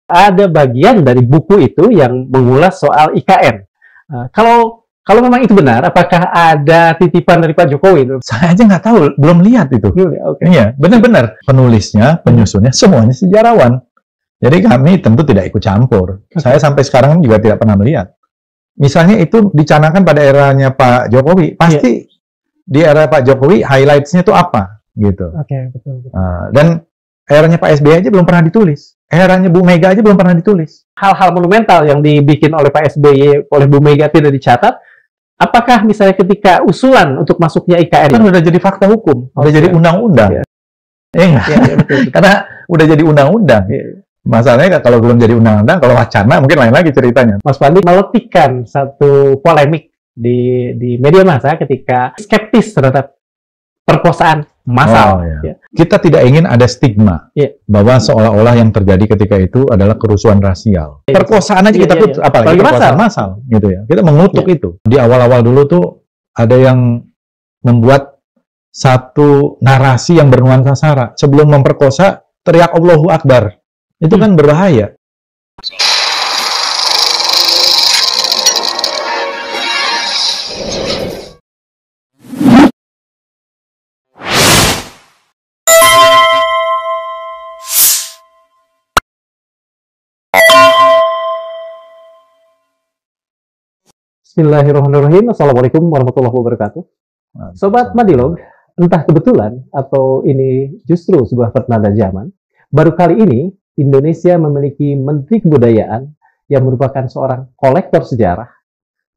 Ada bagian dari buku itu yang mengulas soal IKN. Kalau memang itu benar, apakah ada titipan dari Pak Jokowi? Saya aja nggak tahu, belum lihat itu. Okay. Iya, benar-benar. Penulisnya, penyusunnya, semuanya sejarawan. Jadi kami tentu tidak ikut campur. Saya sampai sekarang juga tidak pernah melihat. Misalnya itu dicanangkan pada eranya Pak Jokowi, pasti di era Pak Jokowi highlights-nya itu apa, gitu. Oke, betul. Dan eranya Pak SBY aja belum pernah ditulis. Eranya Bu Mega aja belum pernah ditulis. Hal-hal monumental yang dibikin oleh Pak SBY, oleh Bu Mega tidak dicatat. Apakah misalnya ketika usulan untuk masuknya IKN kan udah jadi fakta hukum, udah jadi undang-undang. Betul. Karena udah jadi undang-undang. Masalahnya kalau belum jadi undang-undang, kalau wacana mungkin lain lagi ceritanya. Mas Fadli meletikkan satu polemik di media massa ketika skeptis terhadap perkosaan massal. Kita tidak ingin ada stigma bahwa seolah-olah yang terjadi ketika itu adalah kerusuhan rasial. Perkosaan aja kita tutup, apalagi perkosaan massal, gitu ya. Kita mengutuk itu. Di awal-awal dulu tuh ada yang membuat satu narasi yang bernuansa sara. Sebelum memperkosa, teriak Allahu Akbar. Itu kan berbahaya. Bismillahirrahmanirrahim. Assalamualaikum warahmatullahi wabarakatuh. Sobat Madilog, entah kebetulan atau ini justru sebuah pertanda zaman, baru kali ini Indonesia memiliki Menteri Kebudayaan yang merupakan seorang kolektor sejarah,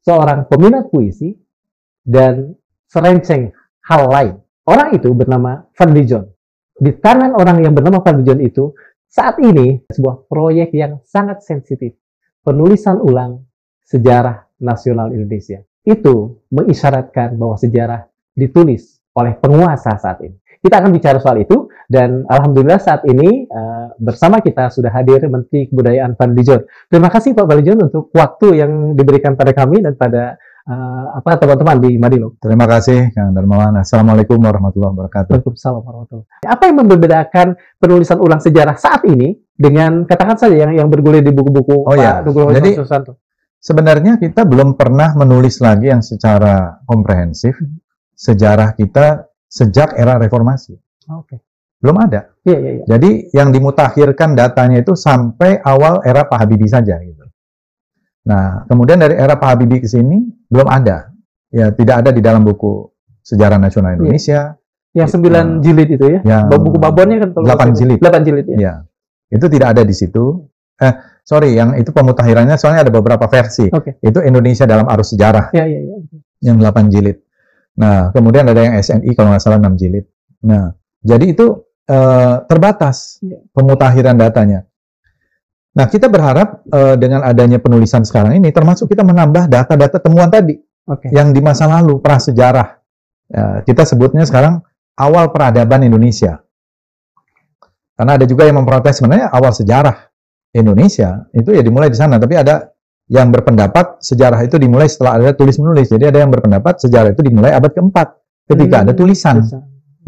seorang peminat puisi, dan serenceng hal lain. Orang itu bernama Fadly John. Di tangan orang yang bernama Fadly John itu, saat ini sebuah proyek yang sangat sensitif, penulisan ulang sejarah nasional Indonesia. Itu mengisyaratkan bahwa sejarah ditulis oleh penguasa saat ini. Kita akan bicara soal itu, dan alhamdulillah saat ini bersama kita sudah hadir Menteri Kebudayaan Fadly John. Terima kasih Pak Fadly John untuk waktu yang diberikan pada kami dan pada teman-teman di Madilog. Terima kasih Kang Darmawan. Assalamualaikum warahmatullahi wabarakatuh. Waalaikumsalam warahmatullahi wabarakatuh. Apa yang membedakan penulisan ulang sejarah saat ini dengan katakan saja yang bergulir di buku-buku Pak Nugroho Susanto? Sebenarnya kita belum pernah menulis lagi yang secara komprehensif sejarah kita sejak era reformasi. Belum ada. Jadi yang dimutakhirkan datanya itu sampai awal era Pak Habibie saja. Gitu. Nah, kemudian dari era Pak Habibie ke sini belum ada. Ya, tidak ada di dalam buku Sejarah Nasional Indonesia. Yang 9 jilid itu ya? Buku babonnya kan 8 jilid. 8 jilid ya. Itu tidak ada di situ. Yang itu pemutakhirannya soalnya ada beberapa versi. Itu Indonesia dalam Arus Sejarah. Yang 8 jilid. Nah, kemudian ada yang SNI kalau nggak salah 6 jilid. Nah, jadi itu terbatas pemutakhiran datanya. Nah, kita berharap dengan adanya penulisan sekarang ini, termasuk kita menambah data-data temuan tadi yang di masa lalu, prasejarah. Kita sebutnya sekarang awal peradaban Indonesia. Karena ada juga yang memprotes sebenarnya awal sejarah Indonesia itu ya dimulai di sana, tapi ada yang berpendapat sejarah itu dimulai setelah ada tulis-menulis. Jadi ada yang berpendapat sejarah itu dimulai abad ke-4 ketika ada tulisan.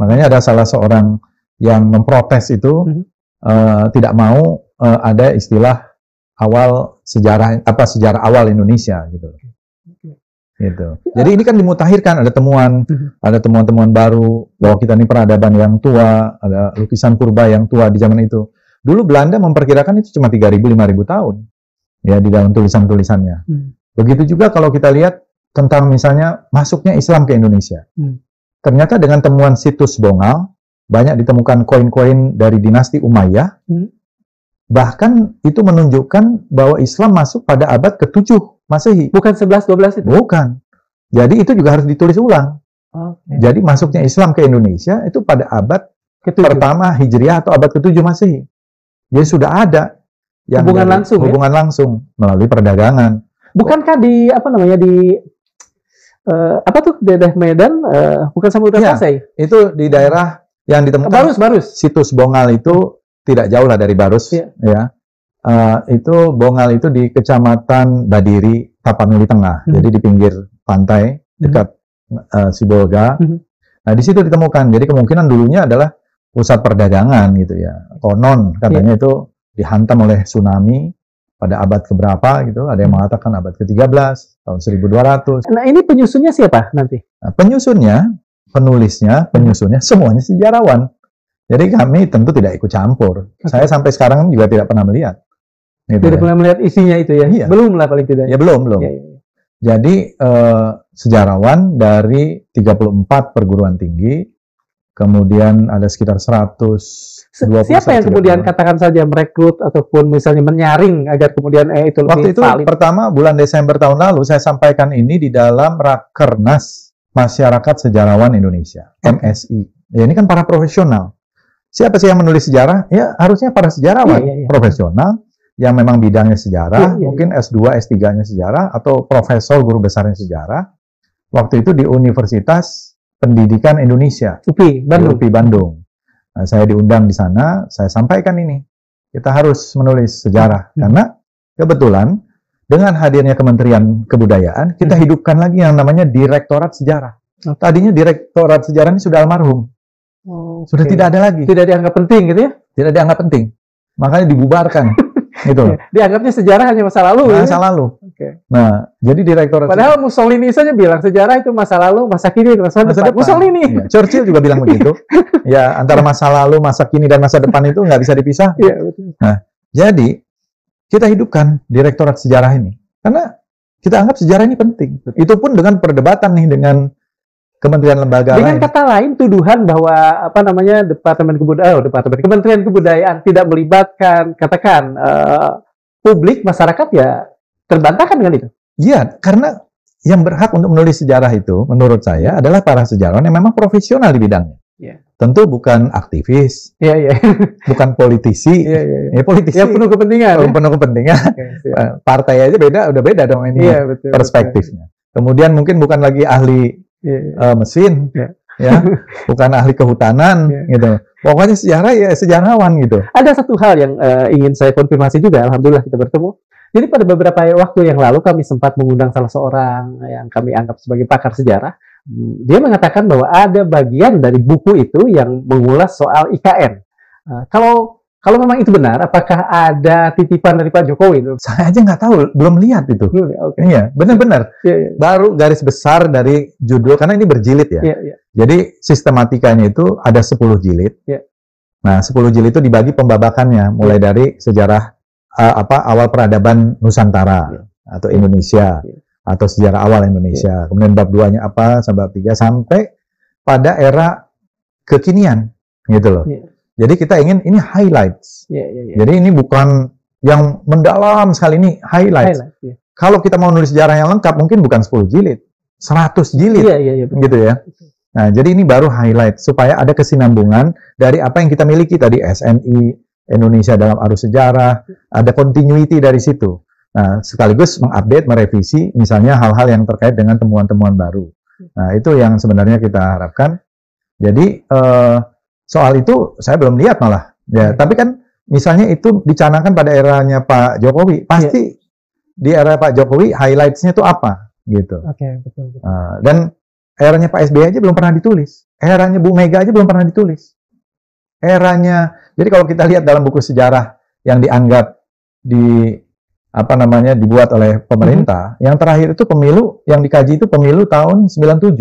Makanya ada salah seorang yang memprotes itu tidak mau ada istilah awal sejarah sejarah awal Indonesia gitu. Gitu. Jadi ini kan dimutakhirkan, ada temuan-temuan baru bahwa kita ini peradaban yang tua, ada lukisan purba yang tua di zaman itu. Dulu Belanda memperkirakan itu cuma 3.000-5.000 tahun ya di dalam tulisan-tulisannya. Begitu juga kalau kita lihat tentang misalnya masuknya Islam ke Indonesia. Ternyata dengan temuan situs Bongal, banyak ditemukan koin-koin dari dinasti Umayyah. Bahkan itu menunjukkan bahwa Islam masuk pada abad ke-7 Masehi. Bukan 11-12 itu? Bukan. Jadi itu juga harus ditulis ulang. Jadi masuknya Islam ke Indonesia itu pada abad pertama Hijriah atau abad ke-7 Masehi. Jadi sudah ada yang hubungan langsung melalui perdagangan. Bukankah di daerah Medan bukan Samudra Pasai? Itu di daerah yang ditemukan Barus. Situs Bongal itu tidak jauh lah dari Barus itu Bongal itu di Kecamatan Badiri, Tapanuli Tengah. Jadi di pinggir pantai dekat Sibolga. Nah, di situ ditemukan. Jadi kemungkinan dulunya adalah pusat perdagangan gitu ya. Konon katanya itu dihantam oleh tsunami pada abad keberapa gitu. Ada yang mengatakan abad ke-13, tahun 1200. Nah, ini penyusunnya siapa nanti? Nah, penulisnya, semuanya sejarawan. Jadi kami tentu tidak ikut campur. Saya sampai sekarang juga tidak pernah melihat. Gitu tidak pernah melihat isinya itu ya? Iya. Belum lah paling tidak. Ya belum. Ya. Jadi sejarawan dari 34 perguruan tinggi, kemudian ada sekitar 120. Siapa yang kemudian katakan saja merekrut ataupun misalnya menyaring agar kemudian itu waktu itu valid. Pertama bulan Desember tahun lalu saya sampaikan ini di dalam Rakernas Masyarakat Sejarawan Indonesia, MSI. Ya ini kan para profesional. Siapa sih yang menulis sejarah? Ya harusnya para sejarawan profesional yang memang bidangnya sejarah, mungkin S2, S3-nya sejarah, atau profesor guru besarnya sejarah. Waktu itu di Universitas Pendidikan Indonesia, UPI Bandung. Nah, saya diundang di sana, saya sampaikan ini. Kita harus menulis sejarah, karena kebetulan dengan hadirnya Kementerian Kebudayaan, kita hidupkan lagi yang namanya Direktorat Sejarah. Tadinya Direktorat Sejarah ini sudah almarhum. Sudah tidak ada lagi. Tidak dianggap penting gitu ya? Tidak dianggap penting. Makanya dibubarkan. Gitu. Dianggapnya sejarah hanya masa lalu. Masa lalu. Nah, jadi Direktorat. Padahal Mussolini saja bilang sejarah itu masa lalu, masa kini, masa depan. Mussolini. Ya, Churchill juga bilang begitu. Ya, antara masa lalu, masa kini, dan masa depan itu nggak bisa dipisah. Iya, betul. Nah, jadi kita hidupkan Direktorat Sejarah ini. Karena kita anggap sejarah ini penting. Itu pun dengan perdebatan nih dengan kementerian lembaga dengan kata lain, tuduhan bahwa Kementerian Kebudayaan tidak melibatkan katakan publik masyarakat ya terbantahkan dengan itu. Iya, karena yang berhak untuk menulis sejarah itu menurut saya adalah para sejarawan yang memang profesional di bidangnya. Tentu bukan aktivis, bukan politisi, politisi yang penuh kepentingan. Penuh kepentingan. Partai aja udah beda dong ini perspektifnya. Kemudian mungkin bukan lagi ahli mesin, ya, bukan ahli kehutanan, gitu. Pokoknya sejarah ya sejarawan gitu. Ada satu hal yang ingin saya konfirmasi juga, alhamdulillah kita bertemu. Jadi pada beberapa waktu yang lalu kami sempat mengundang salah seorang yang kami anggap sebagai pakar sejarah. Dia mengatakan bahwa ada bagian dari buku itu yang mengulas soal IKN. Kalau memang itu benar, apakah ada titipan dari Pak Jokowi? Saya aja nggak tahu, belum lihat itu. Iya, benar-benar. Baru garis besar dari judul, karena ini berjilid ya. Jadi sistematikanya itu ada 10 jilid. Nah, 10 jilid itu dibagi pembabakannya, mulai dari sejarah awal peradaban Nusantara atau Indonesia, atau sejarah awal Indonesia. Kemudian bab 2-nya apa, sampai bab 3 sampai pada era kekinian, gitu loh. Jadi kita ingin ini highlights. Jadi ini bukan yang mendalam sekali, ini highlights. Kalau kita mau nulis sejarah yang lengkap, mungkin bukan 10 jilid, 100 jilid, gitu ya. Nah, jadi ini baru highlight supaya ada kesinambungan dari apa yang kita miliki tadi, SNI, Indonesia dalam arus sejarah, ada continuity dari situ. Nah, sekaligus mengupdate, merevisi, misalnya hal-hal yang terkait dengan temuan-temuan baru. Nah, itu yang sebenarnya kita harapkan. Jadi soal itu saya belum lihat malah. Ya, tapi kan misalnya itu dicanangkan pada eranya Pak Jokowi, pasti di era Pak Jokowi highlights-nya itu apa, gitu. Betul. Dan eranya Pak SBY aja belum pernah ditulis. Eranya Bu Mega aja belum pernah ditulis. Eranya, jadi kalau kita lihat dalam buku sejarah yang dianggap dibuat oleh pemerintah, yang terakhir itu pemilu yang dikaji itu pemilu tahun 97.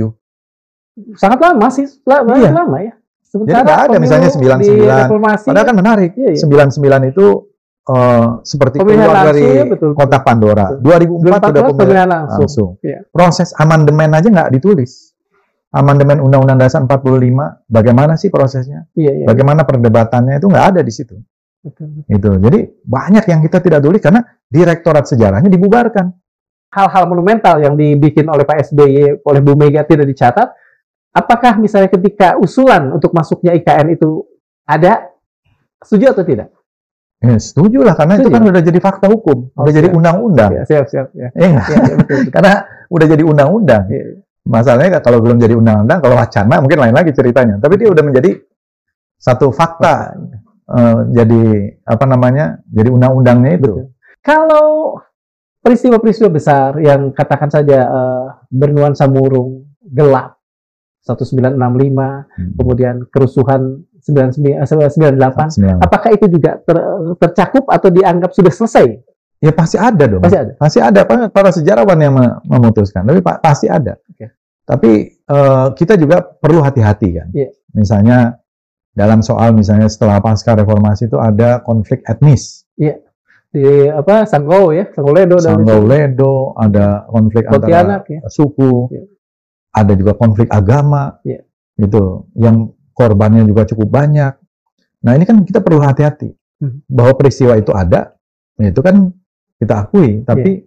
Sangat lama sih, lama ya. Sementara jadi nggak ada misalnya 99, padahal kan menarik. 99 itu seperti keluar dari kotak Pandora. 2004 sudah pemilihan langsung. Proses amandemen aja nggak ditulis. Amandemen Undang-Undang Dasar 45, bagaimana sih prosesnya? Bagaimana perdebatannya itu nggak ada di situ. Itu. Jadi banyak yang kita tidak tulis karena Direktorat Sejarahnya dibubarkan. Hal-hal monumental yang dibikin oleh Pak SBY, oleh Bu Mega tidak dicatat. Apakah misalnya ketika usulan untuk masuknya IKN itu ada, setuju atau tidak? Ya, setuju lah, karena itu kan udah jadi fakta hukum, udah jadi undang-undang. Siap. Betul. Karena udah jadi undang-undang. Masalahnya kalau belum jadi undang-undang, kalau wacana mungkin lain lagi ceritanya. Tapi dia udah menjadi satu fakta, jadi jadi undang-undangnya itu. Betul. Kalau peristiwa-peristiwa besar yang katakan saja bernuansa murung, gelap, 1965, kemudian kerusuhan 98. Apakah itu juga tercakup atau dianggap sudah selesai? Ya pasti ada dong. Pasti ada. Para sejarawan yang memutuskan. Tapi pasti ada. Okay. Tapi kita juga perlu hati-hati kan. Yeah. Misalnya dalam soal misalnya setelah pasca reformasi itu ada konflik etnis. Iya. Di Sanggau ya, Sanggau-Ledo, ada konflik antara suku. Yeah. Ada juga konflik agama. Yeah. Gitu. Yang korbannya juga cukup banyak. Nah, ini kan kita perlu hati-hati. Bahwa peristiwa itu ada, itu kan kita akui, tapi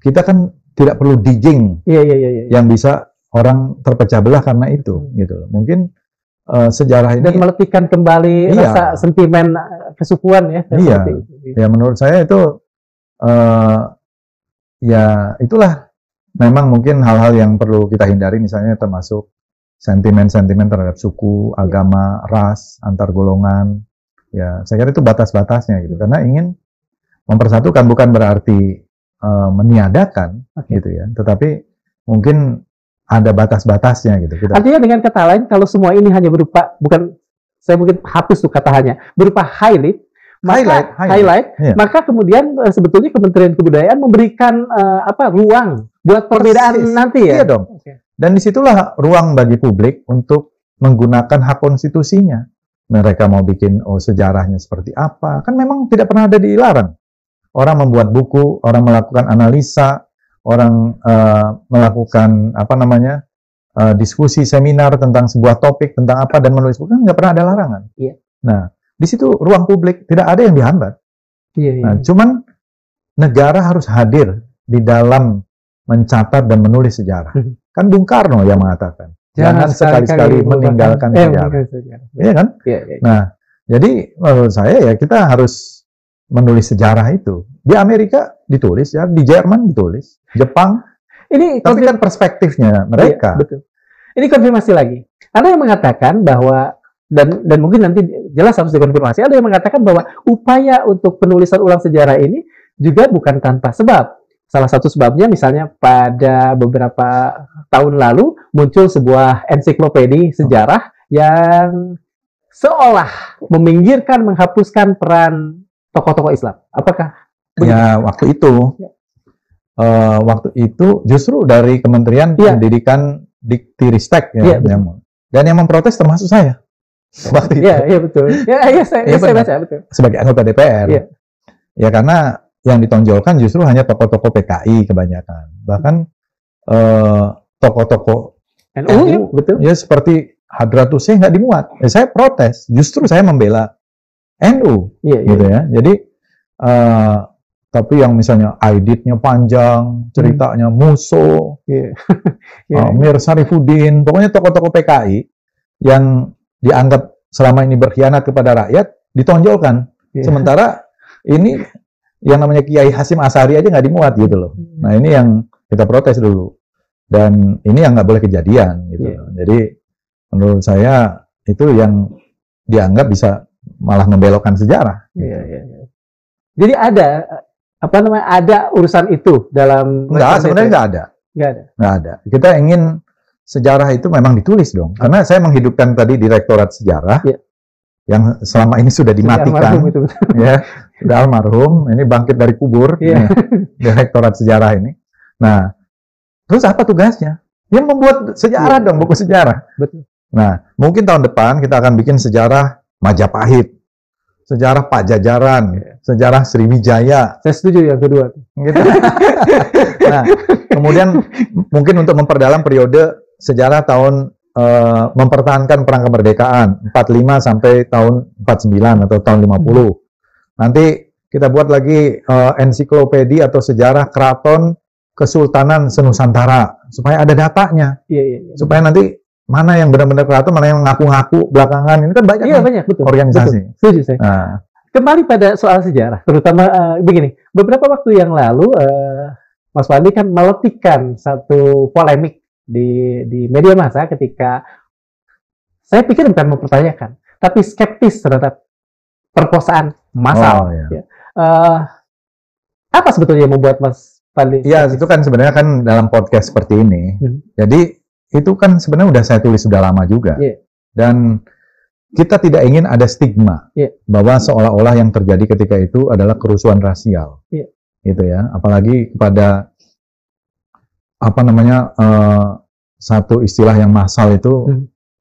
kita kan tidak perlu digging yang bisa orang terpecah belah karena itu, gitu loh. Mungkin sejarah ini dan meletihkan kembali rasa sentimen kesukuan ya. Iya. Ya menurut saya itu ya itulah memang mungkin hal-hal yang perlu kita hindari, misalnya termasuk sentimen-sentimen terhadap suku, agama, ras, antar golongan. Ya, saya kira itu batas-batasnya gitu. Karena ingin mempersatukan bukan berarti meniadakan gitu ya. Tetapi mungkin ada batas-batasnya gitu. Artinya dengan kata lain, kalau semua ini hanya berupa, saya mungkin hapus tuh kata hanya, berupa highlight, maka kemudian sebetulnya Kementerian Kebudayaan memberikan ruang buat perbedaan nanti ya. Iya dong. Okay. Dan disitulah ruang bagi publik untuk menggunakan hak konstitusinya. Mereka mau bikin sejarahnya seperti apa, kan memang tidak pernah ada dilarang. Orang membuat buku, orang melakukan analisa, orang melakukan diskusi seminar tentang sebuah topik tentang apa dan menulis buku, kan nggak pernah ada larangan. Iya. Nah, di situ ruang publik tidak ada yang dihambat. Iya. Nah, cuman negara harus hadir di dalam mencatat dan menulis sejarah. Kan Bung Karno yang mengatakan, jangan sekali-sekali meninggalkan sejarah. Iya kan? Iya. Nah, jadi menurut saya ya kita harus menulis sejarah itu. Di Amerika ditulis ya, di Jerman ditulis, Jepang. Tapi kan perspektifnya mereka. Iya, betul. Ini konfirmasi lagi. Ada yang mengatakan bahwa dan mungkin nanti jelas harus dikonfirmasi. Ada yang mengatakan bahwa upaya untuk penulisan ulang sejarah ini juga bukan tanpa sebab. Salah satu sebabnya misalnya pada beberapa tahun lalu muncul sebuah ensiklopedi sejarah yang seolah meminggirkan, menghapuskan peran tokoh-tokoh Islam. Apakah begitu? Ya, waktu itu justru dari Kementerian Pendidikan Diktiristek dan yang memprotes termasuk saya. Waktu itu. Iya, betul. Saya baca betul. Sebagai anggota DPR. Iya. Ya karena yang ditonjolkan justru hanya tokoh-tokoh PKI kebanyakan. Bahkan tokoh-tokoh NU, betul. Ya seperti Hadratus Syekh nggak dimuat. Saya protes. Justru saya membela NU, gitu ya. Jadi tapi yang misalnya aiditnya panjang, ceritanya Muso, Mir Sarifuddin, pokoknya tokoh-tokoh PKI yang dianggap selama ini berkhianat kepada rakyat ditonjolkan. Sementara ini yang namanya Kiai Hasyim Asy'ari aja nggak dimuat gitu loh. Nah ini yang kita protes dulu. Dan ini yang nggak boleh kejadian gitu. Jadi menurut saya itu yang dianggap bisa malah membelokkan sejarah. Jadi ada ada urusan itu dalam sebenarnya nggak ada. Kita ingin sejarah itu memang ditulis dong. Karena saya menghidupkan tadi Direktorat Sejarah yang selama ini sudah dimatikan, sudah almarhum. Ini bangkit dari kubur, Direktorat Sejarah ini. Nah, terus apa tugasnya? Dia membuat sejarah dong, buku sejarah. Betul. Nah, mungkin tahun depan kita akan bikin sejarah Majapahit, sejarah Pajajaran, sejarah Sriwijaya. Saya setuju yang kedua. Gitu. Nah, kemudian mungkin untuk memperdalam periode sejarah tahun mempertahankan perang kemerdekaan 45 sampai tahun 49 atau tahun 50. Nanti kita buat lagi ensiklopedi atau sejarah keraton Kesultanan Senusantara supaya ada datanya. Supaya nanti mana yang benar-benar keraton, mana yang ngaku-ngaku belakangan. Ini kan banyak, betul. Organisasi. Betul. Setuju saya. Nah. Kembali pada soal sejarah, terutama begini. Beberapa waktu yang lalu Mas Fadli kan meletikkan satu polemik di media massa ketika saya pikir bukan mempertanyakan, tapi skeptis terhadap perkosaan massal. Apa sebetulnya yang membuat Mas Fadli? Ya, itu kan sebenarnya kan dalam podcast seperti ini. Jadi itu kan sebenarnya udah saya tulis sudah lama juga. Dan kita tidak ingin ada stigma bahwa seolah-olah yang terjadi ketika itu adalah kerusuhan rasial, gitu ya. Apalagi kepada satu istilah yang massal itu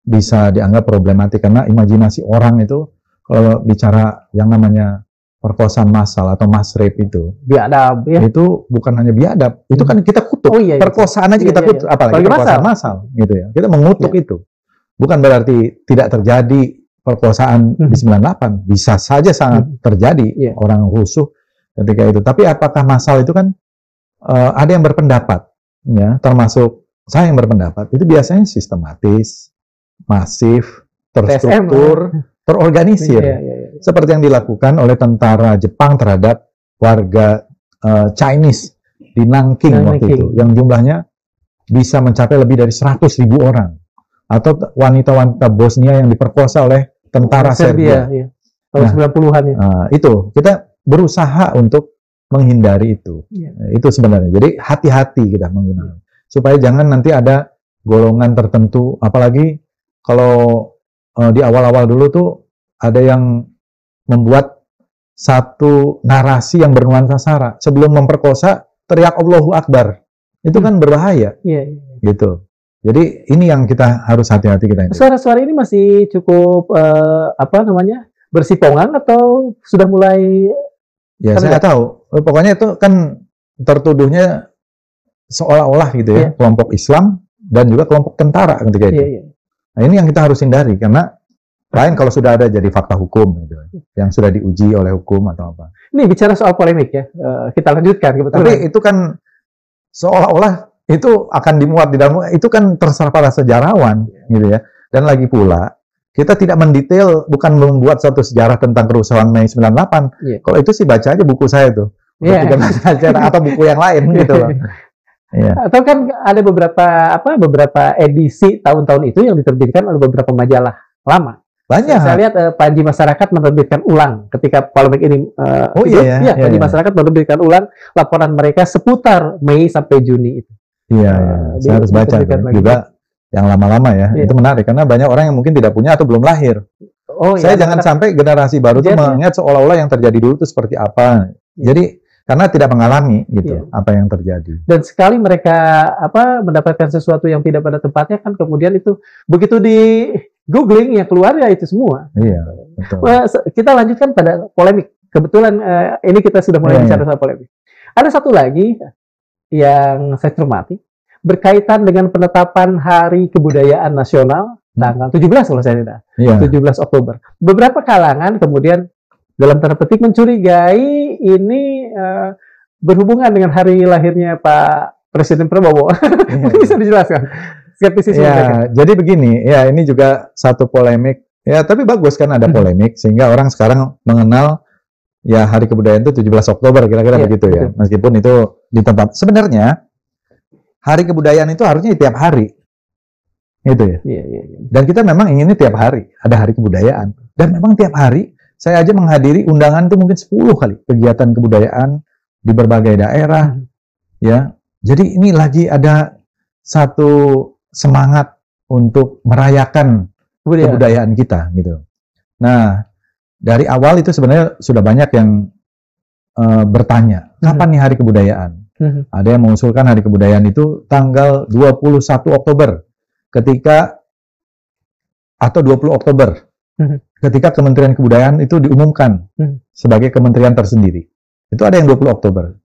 bisa dianggap problematik karena imajinasi orang itu kalau bicara yang namanya perkosaan massal atau mass rape itu biadab, itu bukan hanya biadab, itu kan kita kutuk. Perkosaan aja kita kutuk, apalagi perkosaan massal, gitu ya. Kita mengutuk itu. Bukan berarti tidak terjadi perkosaan di 98, bisa saja sangat terjadi orang rusuh ketika itu. Tapi apakah massal itu kan ada yang berpendapat, ya, termasuk saya yang berpendapat itu biasanya sistematis, masif, terstruktur, terorganisir, seperti yang dilakukan oleh tentara Jepang terhadap warga Chinese di Nanking waktu itu, yang jumlahnya bisa mencapai lebih dari 100.000 orang. Atau wanita-wanita Bosnia yang diperkosa oleh tentara Serbia. Tahun 90-an ya. Itu, kita berusaha untuk menghindari itu. Itu sebenarnya. Jadi hati-hati kita menggunakan. Supaya jangan nanti ada golongan tertentu, apalagi kalau di awal-awal dulu tuh ada yang membuat satu narasi yang bernuansa sara. Sebelum memperkosa, teriak Allahu Akbar. Itu kan berbahaya. Gitu. Jadi ini yang kita harus hati-hati kita. Suara-suara ini masih cukup bersipongan atau sudah mulai? Ya saya nggak tahu. Pokoknya itu kan tertuduhnya seolah-olah gitu ya, kelompok Islam dan juga kelompok tentara ketika itu. Nah ini yang kita harus hindari karena lain kalau sudah ada jadi fakta hukum gitu, yang sudah diuji oleh hukum atau apa. Ini bicara soal polemik ya, kita lanjutkan. Tapi itu kan seolah-olah itu akan dimuat di dalam, itu kan terserah para sejarawan gitu ya. Dan lagi pula kita tidak mendetail, bukan membuat satu sejarah tentang kerusuhan Mei 98. Kalau itu sih baca aja buku saya tuh, atau buku yang lain gitu loh. Atau kan ada beberapa edisi tahun-tahun itu yang diterbitkan oleh beberapa majalah lama. Banyak. Saya lihat Panji Masyarakat menerbitkan ulang ketika polemik ini. Panji Masyarakat menerbitkan ulang laporan mereka seputar Mei sampai Juni itu. Saya harus baca juga yang lama-lama ya. Itu menarik karena banyak orang yang mungkin tidak punya atau belum lahir. Saya jangan sampai generasi baru tuh mengingat seolah-olah yang terjadi dulu itu seperti apa. Jadi karena tidak mengalami gitu apa yang terjadi. Dan sekali mereka mendapatkan sesuatu yang tidak pada tempatnya kan kemudian itu begitu di googling ya keluar ya itu semua. Betul. Kita lanjutkan pada polemik. Kebetulan ini kita sudah mulai bicara soal polemik. Ada satu lagi yang saya cermati berkaitan dengan penetapan Hari Kebudayaan Nasional tanggal 17 kalau saya tidak, 17 Oktober. Beberapa kalangan kemudian dalam tanda petik mencurigai ini berhubungan dengan hari lahirnya Pak Presiden Prabowo. Bisa dijelaskan skeptisisme mereka? Jadi begini, ya ini juga satu polemik. Ya tapi bagus kan ada polemik sehingga orang sekarang mengenal ya Hari Kebudayaan itu 17 Oktober kira-kira begitu ya. Meskipun itu ditempat. Sebenarnya Hari Kebudayaan itu harusnya tiap hari. Gitu ya. Dan kita memang inginnya tiap hari ada Hari Kebudayaan. Dan memang tiap hari saya aja menghadiri undangan itu mungkin 10 kali kegiatan kebudayaan di berbagai daerah. Ya. Jadi ini lagi ada satu semangat untuk merayakan kebudayaan kita gitu. Nah, dari awal itu sebenarnya sudah banyak yang bertanya, kapan nih Hari Kebudayaan? Ada yang mengusulkan Hari Kebudayaan itu tanggal 21 Oktober, atau 20 Oktober, ketika Kementerian Kebudayaan itu diumumkan sebagai kementerian tersendiri. Itu ada yang 20 Oktober.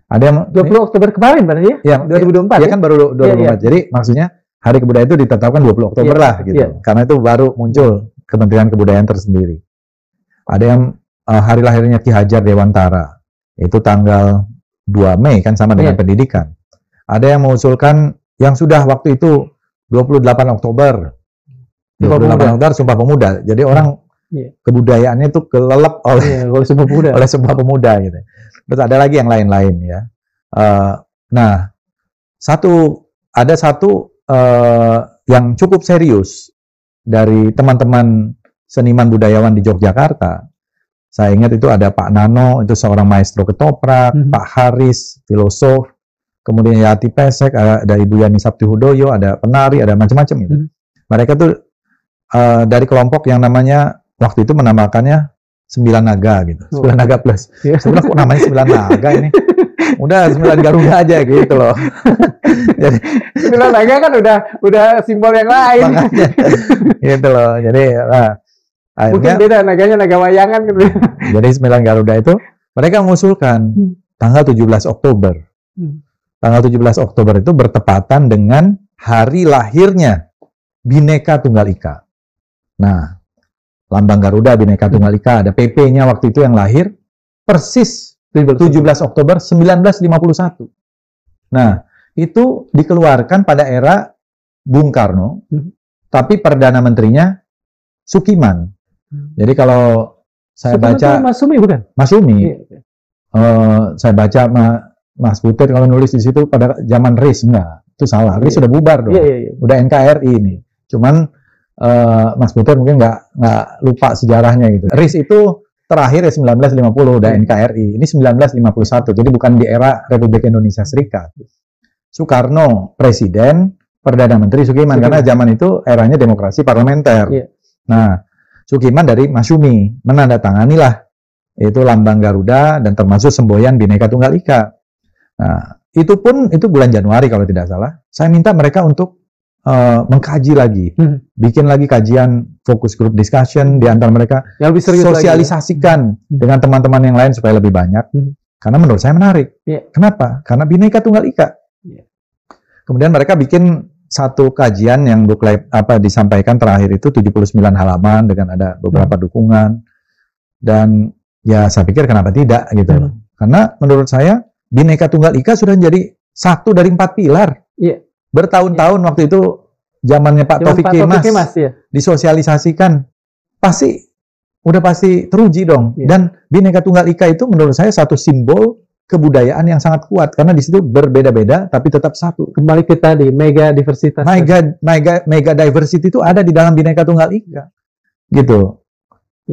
Ada yang 20 Oktober kemarin berarti ya? 2024. Ya kan baru 2024. Jadi maksudnya Hari Kebudayaan itu ditetapkan 20 Oktober lah gitu. Karena itu baru muncul Kementerian Kebudayaan tersendiri. Ada yang hari lahirnya Ki Hajar Dewantara. Itu tanggal 2 Mei kan sama dengan pendidikan. Ada yang mengusulkan yang sudah waktu itu 28 Oktober. 28 Oktober Sumpah Pemuda. Jadi orang kebudayaannya itu kelelep oleh Sumpah Pemuda gitu. Terus ada lagi yang lain-lain ya. Nah, ada satu yang cukup serius dari teman-teman seniman budayawan di Yogyakarta. Saya ingat itu ada Pak Nano, itu seorang maestro ketoprak, Pak Haris, filosof, kemudian Yati Pesek, ada Ibu Yani Sabti Hudoyo, ada penari, ada macam-macam itu. Mereka tuh dari kelompok yang namanya waktu itu menamakannya 9 naga gitu. 9 naga plus. Sebenarnya kok namanya 9 naga ini? Udah 9 Garuda aja gitu loh. Jadi 9 naga kan udah simbol yang lain. Makanya, gitu loh. Jadi akhirnya, mungkin beda naganya naga wayangan gitu. Jadi 9 Garuda itu mereka mengusulkan tanggal 17 Oktober. Tanggal 17 Oktober itu bertepatan dengan hari lahirnya Bhinneka Tunggal Ika. Nah, lambang Garuda Bhinneka Tunggal Ika, ada PP-nya waktu itu yang lahir persis 17 Oktober 1951. Nah, itu dikeluarkan pada era Bung Karno, tapi Perdana Menterinya Sukiman. Jadi kalau saya baca Masumi bukan? Masumi. Saya baca Mas Putir kalau nulis di situ pada zaman RIS, enggak. Itu salah. RIS sudah bubar dong. Udah NKRI ini. Cuman Mas Putir mungkin nggak lupa sejarahnya gitu. RIS itu terakhir ya 1950 udah NKRI. Ini 1951. Jadi bukan di era Republik Indonesia Serikat. Soekarno presiden, Perdana Menteri Sukiman. Karena zaman itu eranya demokrasi parlementer. Nah, Sukiman dari Masumi menandatanganilah itu lambang Garuda dan termasuk semboyan Bhinneka Tunggal Ika. Nah, itu bulan Januari kalau tidak salah. Saya minta mereka untuk mengkaji lagi, bikin lagi kajian focus group discussion di antara mereka, yang lebih serius sosialisasikan lagi, dengan teman-teman yang lain supaya lebih banyak. Karena menurut saya menarik. Kenapa? Karena Bhinneka Tunggal Ika. Kemudian mereka bikin satu kajian yang disampaikan terakhir itu 79 halaman dengan ada beberapa dukungan. Dan ya saya pikir kenapa tidak gitu. Karena menurut saya Bhinneka Tunggal Ika sudah menjadi satu dari 4 pilar. Bertahun-tahun waktu itu zamannya Pak Taufik Kemas disosialisasikan, pasti teruji dong. Dan Bhinneka Tunggal Ika itu menurut saya satu simbol kebudayaan yang sangat kuat karena di situ berbeda-beda tapi tetap satu. Kembali ke tadi mega diversitas. Mega diversity itu ada di dalam Bhinneka Tunggal Ika. Gitu.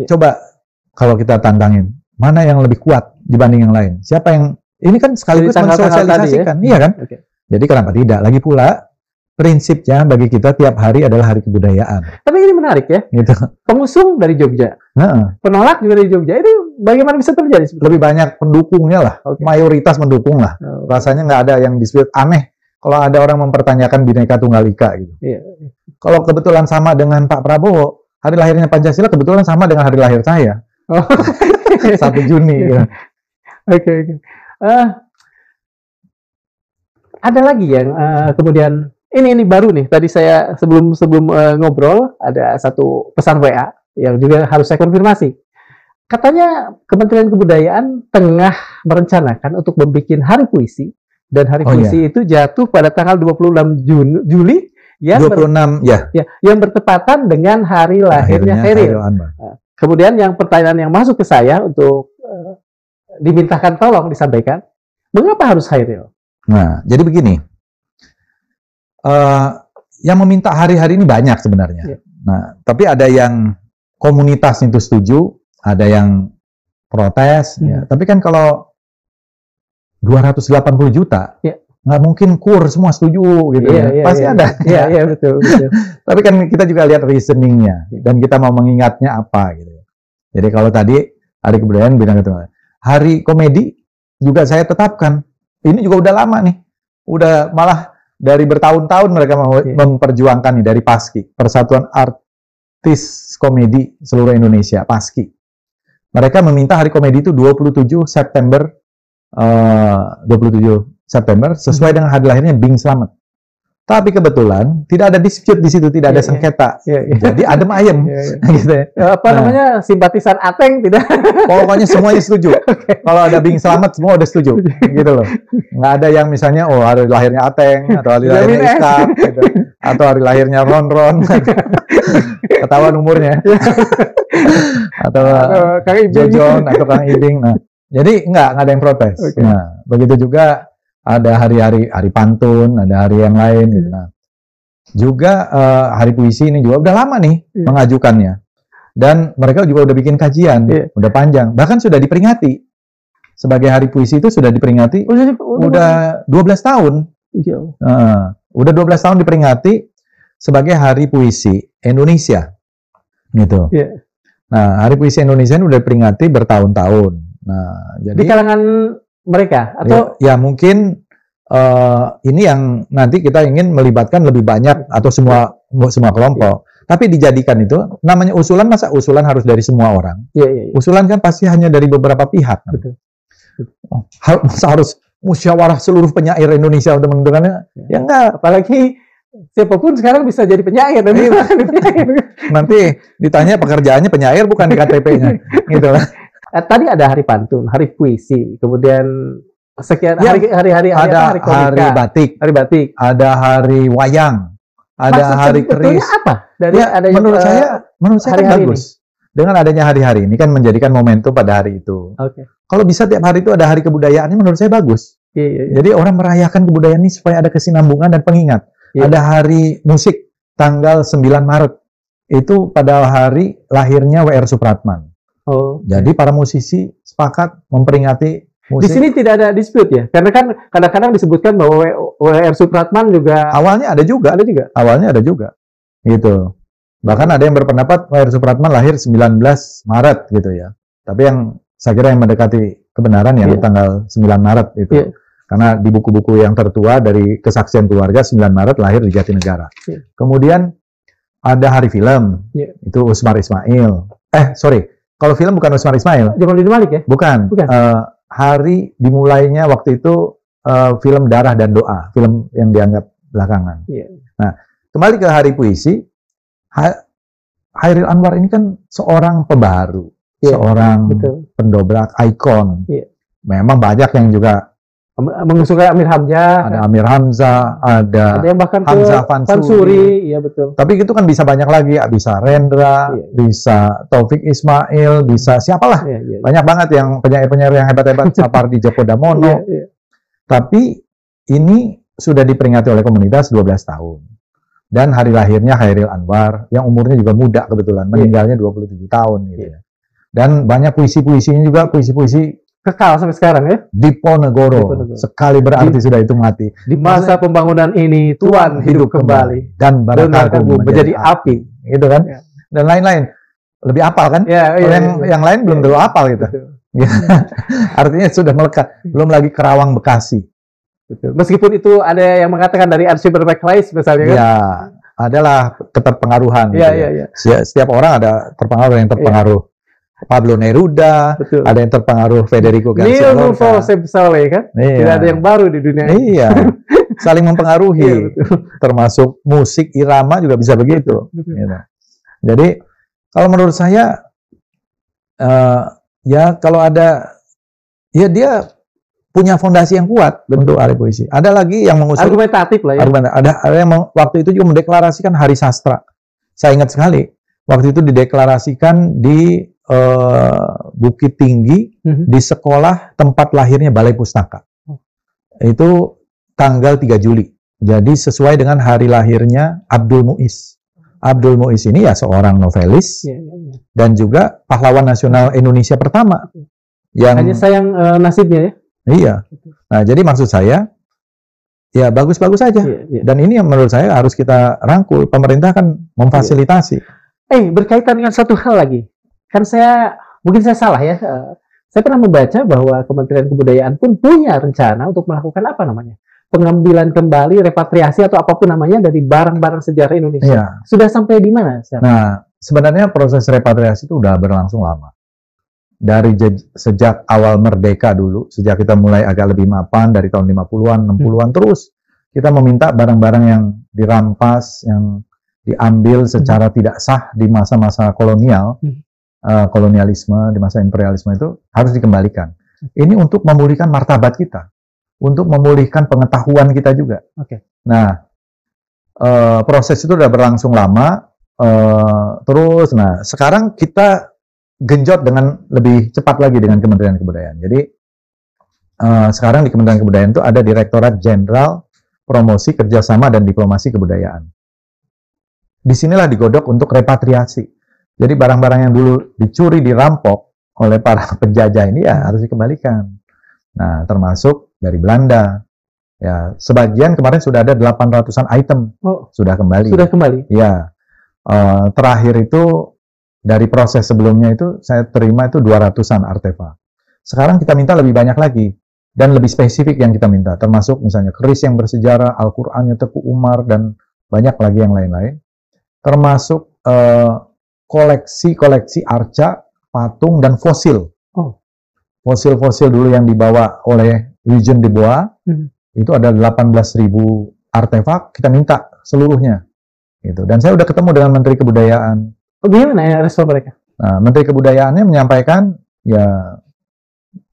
Coba kalau kita tantangin, mana yang lebih kuat dibanding yang lain? Siapa yang ini kan sekaligus mensosialisasikan, iya kan? Jadi kenapa tidak? Lagi pula prinsipnya bagi kita tiap hari adalah hari kebudayaan. Tapi ini menarik ya. Gitu. Pengusung dari Jogja, penolak juga dari Jogja. Ini bagaimana bisa terjadi? Lebih banyak pendukungnya lah, mayoritas mendukung lah. Rasanya nggak ada yang dispute. Aneh kalau ada orang mempertanyakan Bhinneka Tunggal Ika gitu. Kalau kebetulan sama dengan Pak Prabowo, hari lahirnya Pancasila kebetulan sama dengan hari lahir saya. 1 Juni. Gitu. Oke. Ada lagi yang kemudian ini baru nih. Tadi saya sebelum ngobrol ada satu pesan WA yang juga harus saya konfirmasi. Katanya Kementerian Kebudayaan tengah merencanakan untuk membuat hari puisi dan hari puisi itu jatuh pada tanggal 26 Juli yang yang bertepatan dengan hari lahirnya Khairil. Kemudian yang pertanyaan yang masuk ke saya untuk dimintakan tolong disampaikan, mengapa harus Khairil? Nah, jadi begini, yang meminta hari-hari ini banyak sebenarnya. Nah, tapi ada yang komunitas itu setuju, ada yang protes. Tapi kan kalau 280 juta, nggak mungkin semua setuju gitu. Pasti ada. Iya, betul. Tapi kan kita juga lihat reasoningnya dan kita mau mengingatnya apa gitu. Jadi kalau tadi hari kebudayaan bilang gitu, hari komedi juga saya tetapkan. Ini juga udah lama nih, udah malah dari bertahun-tahun mereka mau memperjuangkan nih dari PASKI, Persatuan Artis Komedi Seluruh Indonesia, PASKI. Mereka meminta hari komedi itu 27 September sesuai dengan hari lahirnya Bing Slamet. Tapi kebetulan tidak ada dispute di situ, tidak ada sengketa. Jadi adem ayem. Gitu ya. Namanya simpatisan Ateng tidak. Pokoknya semuanya setuju. Kalau ada Bing Slamet semua udah setuju. Gitu loh. Nggak ada yang misalnya hari lahirnya Ateng atau hari lahirnya Iskak gitu. Atau hari lahirnya Ron. Ketahuan umurnya. Atau Kang Jojon atau Kang Ibing. Nah, jadi nggak ada yang protes. Nah, begitu juga ada hari pantun, ada hari yang lain gitu. Nah, juga hari puisi ini juga udah lama nih mengajukannya. Dan mereka juga udah bikin kajian, udah panjang. Bahkan sudah diperingati. Sebagai hari puisi itu sudah diperingati udah 12 tahun. Udah 12 tahun diperingati sebagai hari puisi Indonesia. gitu. Yeah. Nah, Hari Puisi Indonesia ini udah diperingati bertahun-tahun. Nah, jadi di kalangan mereka atau ya mungkin ini yang nanti kita ingin melibatkan lebih banyak atau semua kelompok. Tapi dijadikan itu namanya usulan, masa usulan harus dari semua orang? Usulan kan pasti hanya dari beberapa pihak. Betul. Harus musyawarah seluruh penyair Indonesia untuk menentukannya? Ya enggak, apalagi siapapun sekarang bisa jadi penyair. Nanti ditanya pekerjaannya penyair bukan di KTP-nya. Gitu lah. Tadi ada hari pantun, hari puisi, kemudian sekian hari-hari ada hari batik, ada hari wayang, ada hari keris. Apa? Dari menurut saya kan bagus. Dengan adanya hari-hari ini kan menjadikan momentum pada hari itu. Kalau bisa tiap hari itu ada hari kebudayaan, ini menurut saya bagus. Jadi orang merayakan kebudayaan ini supaya ada kesinambungan dan pengingat. Ada hari musik tanggal 9 Maret. Itu pada hari lahirnya W.R. Supratman. Jadi para musisi sepakat memperingati musik. Di sini tidak ada dispute ya, karena kan kadang-kadang disebutkan bahwa W.R. Supratman juga awalnya ada juga. Awalnya ada juga, gitu. Bahkan ada yang berpendapat W.R. Supratman lahir 19 Maret gitu ya. Tapi yang saya kira yang mendekati kebenaran yang tanggal 9 Maret itu. Karena di buku-buku yang tertua dari kesaksian keluarga 9 Maret lahir di Jatinegara. Kemudian ada hari film, itu Usmar Ismail. Kalau film bukan Usmar Ismail. Jamaluddin Malik ya? Bukan. Hari dimulainya waktu itu film Darah dan Doa, film yang dianggap belakangan. Nah, kembali ke Hari Puisi, Chairil Anwar ini kan seorang pembaharu, seorang pendobrak, ikon. Memang banyak yang juga mengusulkan Amir Hamzah. Ada Amir Hamzah, ada yang bahkan Hamzah Fansuri. Iya betul. Tapi itu kan bisa banyak lagi, bisa Rendra, bisa Taufik Ismail, bisa siapalah. Banyak banget yang penyair-penyair yang hebat-hebat, Sapardi Djoko Damono. Tapi ini sudah diperingati oleh komunitas 12 tahun. Dan hari lahirnya Chairil Anwar, yang umurnya juga muda kebetulan, meninggalnya 27 tahun gitu ya. Dan banyak puisi-puisinya juga, puisi-puisi kekal sampai sekarang ya. Diponegoro, sekali berarti sudah itu mati. Di masa pembangunan ini Tuhan hidup kembali dan Barakaku menjadi api, gitu kan? Dan lain-lain. Lebih apal kan? Yang lain belum terlalu apal gitu. Artinya sudah melekat. Belum lagi Kerawang Bekasi. Meskipun itu ada yang mengatakan dari arsip Berbaklais misalnya kan? Ya, adalah keterpengaruhan. Setiap orang ada terpengaruh, yang terpengaruh Pablo Neruda, ada yang terpengaruh Federico Garcia Lorca. Kan? Tidak ada yang baru di dunia ini. Saling mempengaruhi. Termasuk musik, irama juga bisa begitu. Gitu. Jadi, kalau menurut saya, kalau ada, dia punya fondasi yang kuat untuk Hari Puisi. Ada lagi yang mengusul argumentatif lah ya. Ada yang waktu itu juga mendeklarasikan Hari Sastra. Saya ingat sekali, waktu itu dideklarasikan di Bukit Tinggi, di sekolah tempat lahirnya Balai Pustaka. Itu tanggal 3 Juli. Jadi sesuai dengan hari lahirnya Abdul Muiz. Abdul Muiz ini ya seorang novelis dan juga pahlawan nasional Indonesia pertama. Hanya sayang nasibnya ya. Iya. Nah, jadi maksud saya, ya bagus-bagus saja. Dan ini yang menurut saya harus kita rangkul. Pemerintah kan memfasilitasi. Berkaitan dengan satu hal lagi. Kan mungkin saya salah ya. Saya pernah membaca bahwa Kementerian Kebudayaan pun punya rencana untuk melakukan apa namanya? Pengambilan kembali, repatriasi atau apapun namanya dari barang-barang sejarah Indonesia. Sudah sampai di mana? Nah, sebenarnya proses repatriasi itu udah berlangsung lama. Dari sejak awal merdeka dulu, sejak kita mulai agak lebih mapan dari tahun 50-an, 60-an, terus kita meminta barang-barang yang dirampas, yang diambil secara tidak sah di masa-masa kolonial, kolonialisme, di masa imperialisme itu harus dikembalikan. Ini untuk memulihkan martabat kita, untuk memulihkan pengetahuan kita juga. Nah, proses itu udah berlangsung lama, terus, sekarang kita genjot dengan lebih cepat lagi dengan Kementerian Kebudayaan. Jadi sekarang di Kementerian Kebudayaan itu ada Direktorat Jenderal Promosi Kerjasama dan Diplomasi Kebudayaan. Disinilah digodok untuk repatriasi. Jadi barang-barang yang dulu dicuri, dirampok oleh para penjajah ini ya harus dikembalikan. Nah, termasuk dari Belanda. Ya, sebagian kemarin sudah ada 800-an item sudah kembali. Sudah kembali. Ya, terakhir itu dari proses sebelumnya itu saya terima itu 200-an artefak. Sekarang kita minta lebih banyak lagi dan lebih spesifik yang kita minta, termasuk misalnya keris yang bersejarah, Al-Qur'annya Teku Umar dan banyak lagi yang lain-lain. Termasuk koleksi-koleksi arca, patung dan fosil. Fosil-fosil dulu yang dibawa oleh Eugène de Bois, itu ada 18.000 artefak, kita minta seluruhnya. Gitu. Dan saya udah ketemu dengan Menteri Kebudayaan. Gimana ya respon mereka? Nah, Menteri Kebudayaannya menyampaikan, ya,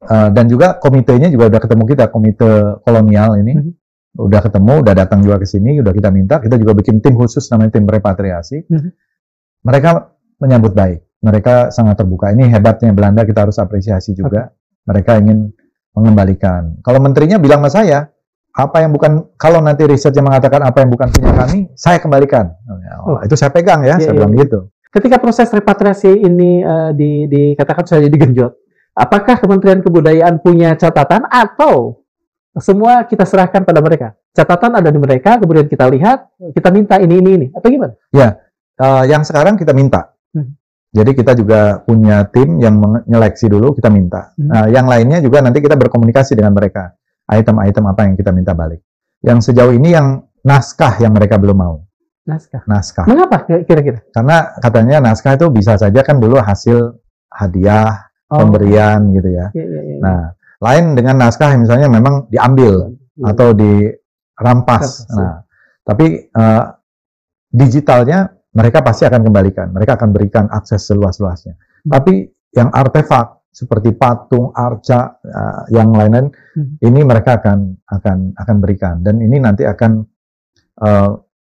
dan juga komitenya juga udah ketemu kita, komite kolonial ini, udah ketemu, udah datang juga ke sini, udah kita minta, kita juga bikin tim khusus namanya tim repatriasi. Mereka menyambut baik, mereka sangat terbuka. Ini hebatnya Belanda, kita harus apresiasi juga. Mereka ingin mengembalikan. Kalau menterinya bilang sama saya, apa yang bukan, kalau nanti risetnya mengatakan apa yang bukan punya kami, saya kembalikan. Itu saya pegang ya, saya bilang gitu. Ketika proses repatriasi ini dikatakan sudah digenjot, apakah Kementerian Kebudayaan punya catatan atau semua kita serahkan pada mereka? Catatan ada di mereka, kemudian kita lihat, kita minta ini, atau gimana? Ya, yang sekarang kita minta. Jadi kita juga punya tim yang menyeleksi dulu, kita minta. Yang lainnya juga nanti kita berkomunikasi dengan mereka. Item-item apa yang kita minta balik. Yang sejauh ini yang naskah yang mereka belum mau. Naskah. Mengapa kira-kira? Karena katanya naskah itu bisa saja kan dulu hasil hadiah, pemberian gitu ya. Nah, lain dengan naskah yang misalnya memang diambil atau dirampas. Nah, tapi digitalnya mereka pasti akan kembalikan. Mereka akan berikan akses seluas-luasnya. Tapi yang artefak seperti patung, arca, yang lain-lain, ini mereka akan berikan. Dan ini nanti akan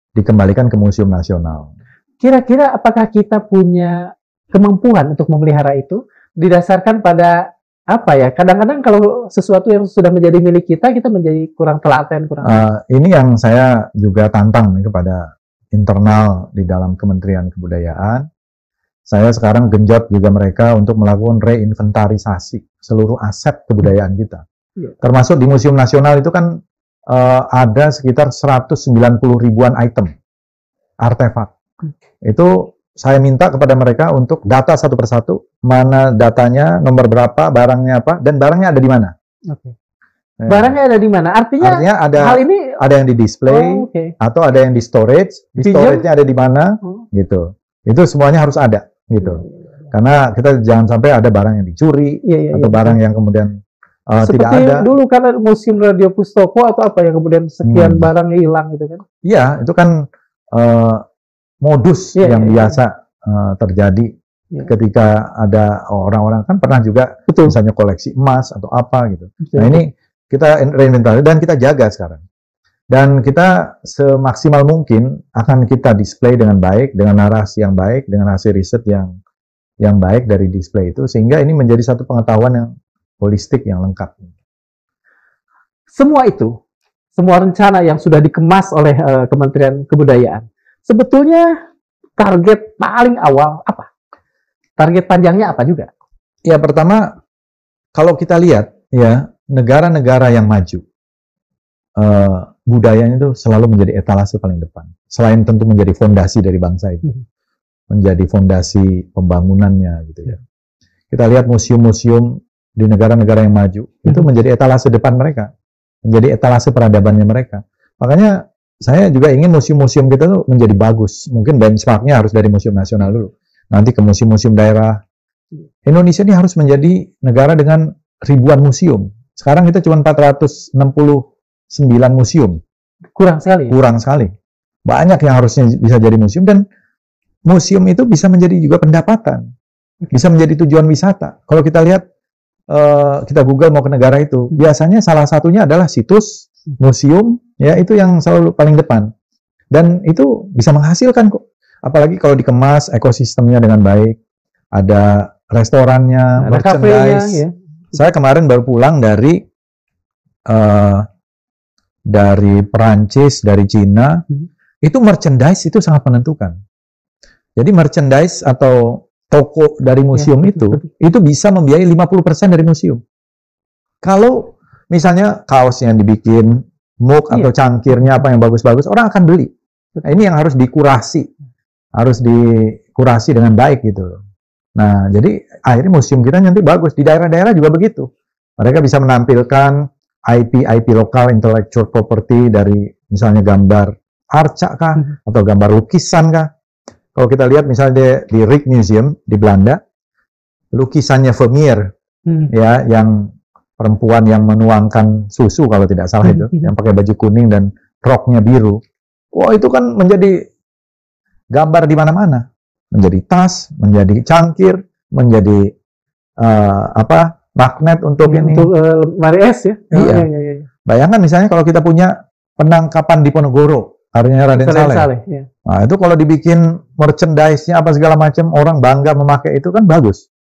dikembalikan ke Museum Nasional. Kira-kira apakah kita punya kemampuan untuk memelihara itu didasarkan pada apa ya? Kadang-kadang kalau sesuatu yang sudah menjadi milik kita menjadi kurang telaten, ini yang saya juga tantang kepada internal di dalam Kementerian Kebudayaan. Saya sekarang genjot juga mereka untuk melakukan reinventarisasi seluruh aset kebudayaan kita. Termasuk di Museum Nasional itu kan ada sekitar 190 ribuan item, artefak. Itu saya minta kepada mereka untuk data satu persatu, mana datanya, nomor berapa, barangnya apa, dan barangnya ada di mana. Barangnya ada di mana? Artinya ada, hal ini ada yang di display, atau ada yang di storage, storage-nya ada di mana, gitu. Itu semuanya harus ada. Gitu, karena kita jangan sampai ada barang yang dicuri atau barang yang kemudian tidak ada. Seperti dulu kan Museum Radio Pustoko atau apa yang kemudian sekian barangnya hilang gitu kan? Iya, itu kan modus yang biasa terjadi ketika ada orang-orang kan pernah juga misalnya koleksi emas atau apa gitu. Nah ini kita reinventarisasi dan kita jaga sekarang. Dan kita semaksimal mungkin akan kita display dengan baik, dengan narasi yang baik, dengan hasil riset yang baik dari display itu, sehingga ini menjadi satu pengetahuan yang holistik, yang lengkap. Semua itu, semua rencana yang sudah dikemas oleh Kementerian Kebudayaan, sebetulnya target paling awal apa? Target panjangnya apa juga? Ya, pertama, kalau kita lihat, ya, negara-negara yang maju, budayanya itu selalu menjadi etalase paling depan. Selain tentu menjadi fondasi dari bangsa itu, menjadi fondasi pembangunannya gitu ya. Kita lihat museum-museum di negara-negara yang maju itu menjadi etalase depan mereka, menjadi etalase peradabannya mereka. Makanya saya juga ingin museum-museum kita tuh menjadi bagus. Mungkin benchmarknya harus dari Museum Nasional dulu, nanti ke museum-museum daerah. Indonesia ini harus menjadi negara dengan ribuan museum. Sekarang kita cuma 469 museum. Kurang sekali. Kurang sekali. Banyak yang harusnya bisa jadi museum, dan museum itu bisa menjadi juga pendapatan. Bisa menjadi tujuan wisata. Kalau kita lihat, kita Google mau ke negara itu, biasanya salah satunya adalah situs, museum, ya itu yang selalu paling depan. Dan itu bisa menghasilkan kok. Apalagi kalau dikemas ekosistemnya dengan baik. Ada restorannya, ada merchandise. Ya. Saya kemarin baru pulang dari Perancis, dari Cina, itu merchandise itu sangat menentukan. Jadi merchandise atau toko dari museum itu bisa membiayai 50% dari museum. Kalau misalnya kaos yang dibikin, mug atau cangkirnya apa yang bagus-bagus, orang akan beli. Nah, ini yang harus dikurasi dengan baik gitu. Nah, jadi akhirnya museum kita nanti bagus. Di daerah-daerah juga begitu. Mereka bisa menampilkan IP lokal, intellectual property dari misalnya gambar arca kah, atau gambar lukisan kah. Kalau kita lihat misalnya di Rijksmuseum di Belanda, lukisannya Vermeer, ya, yang perempuan yang menuangkan susu kalau tidak salah itu, yang pakai baju kuning dan roknya biru. Wah, itu kan menjadi gambar di mana-mana. Menjadi tas, menjadi cangkir, menjadi magnet untuk ini. Untuk lemari es ya. Iya. Bayangkan misalnya kalau kita punya penangkapan di Ponorogo, artinya Raden Saleh. Ya. Nah, itu kalau dibikin merchandise-nya apa segala macam, orang bangga memakai itu kan bagus.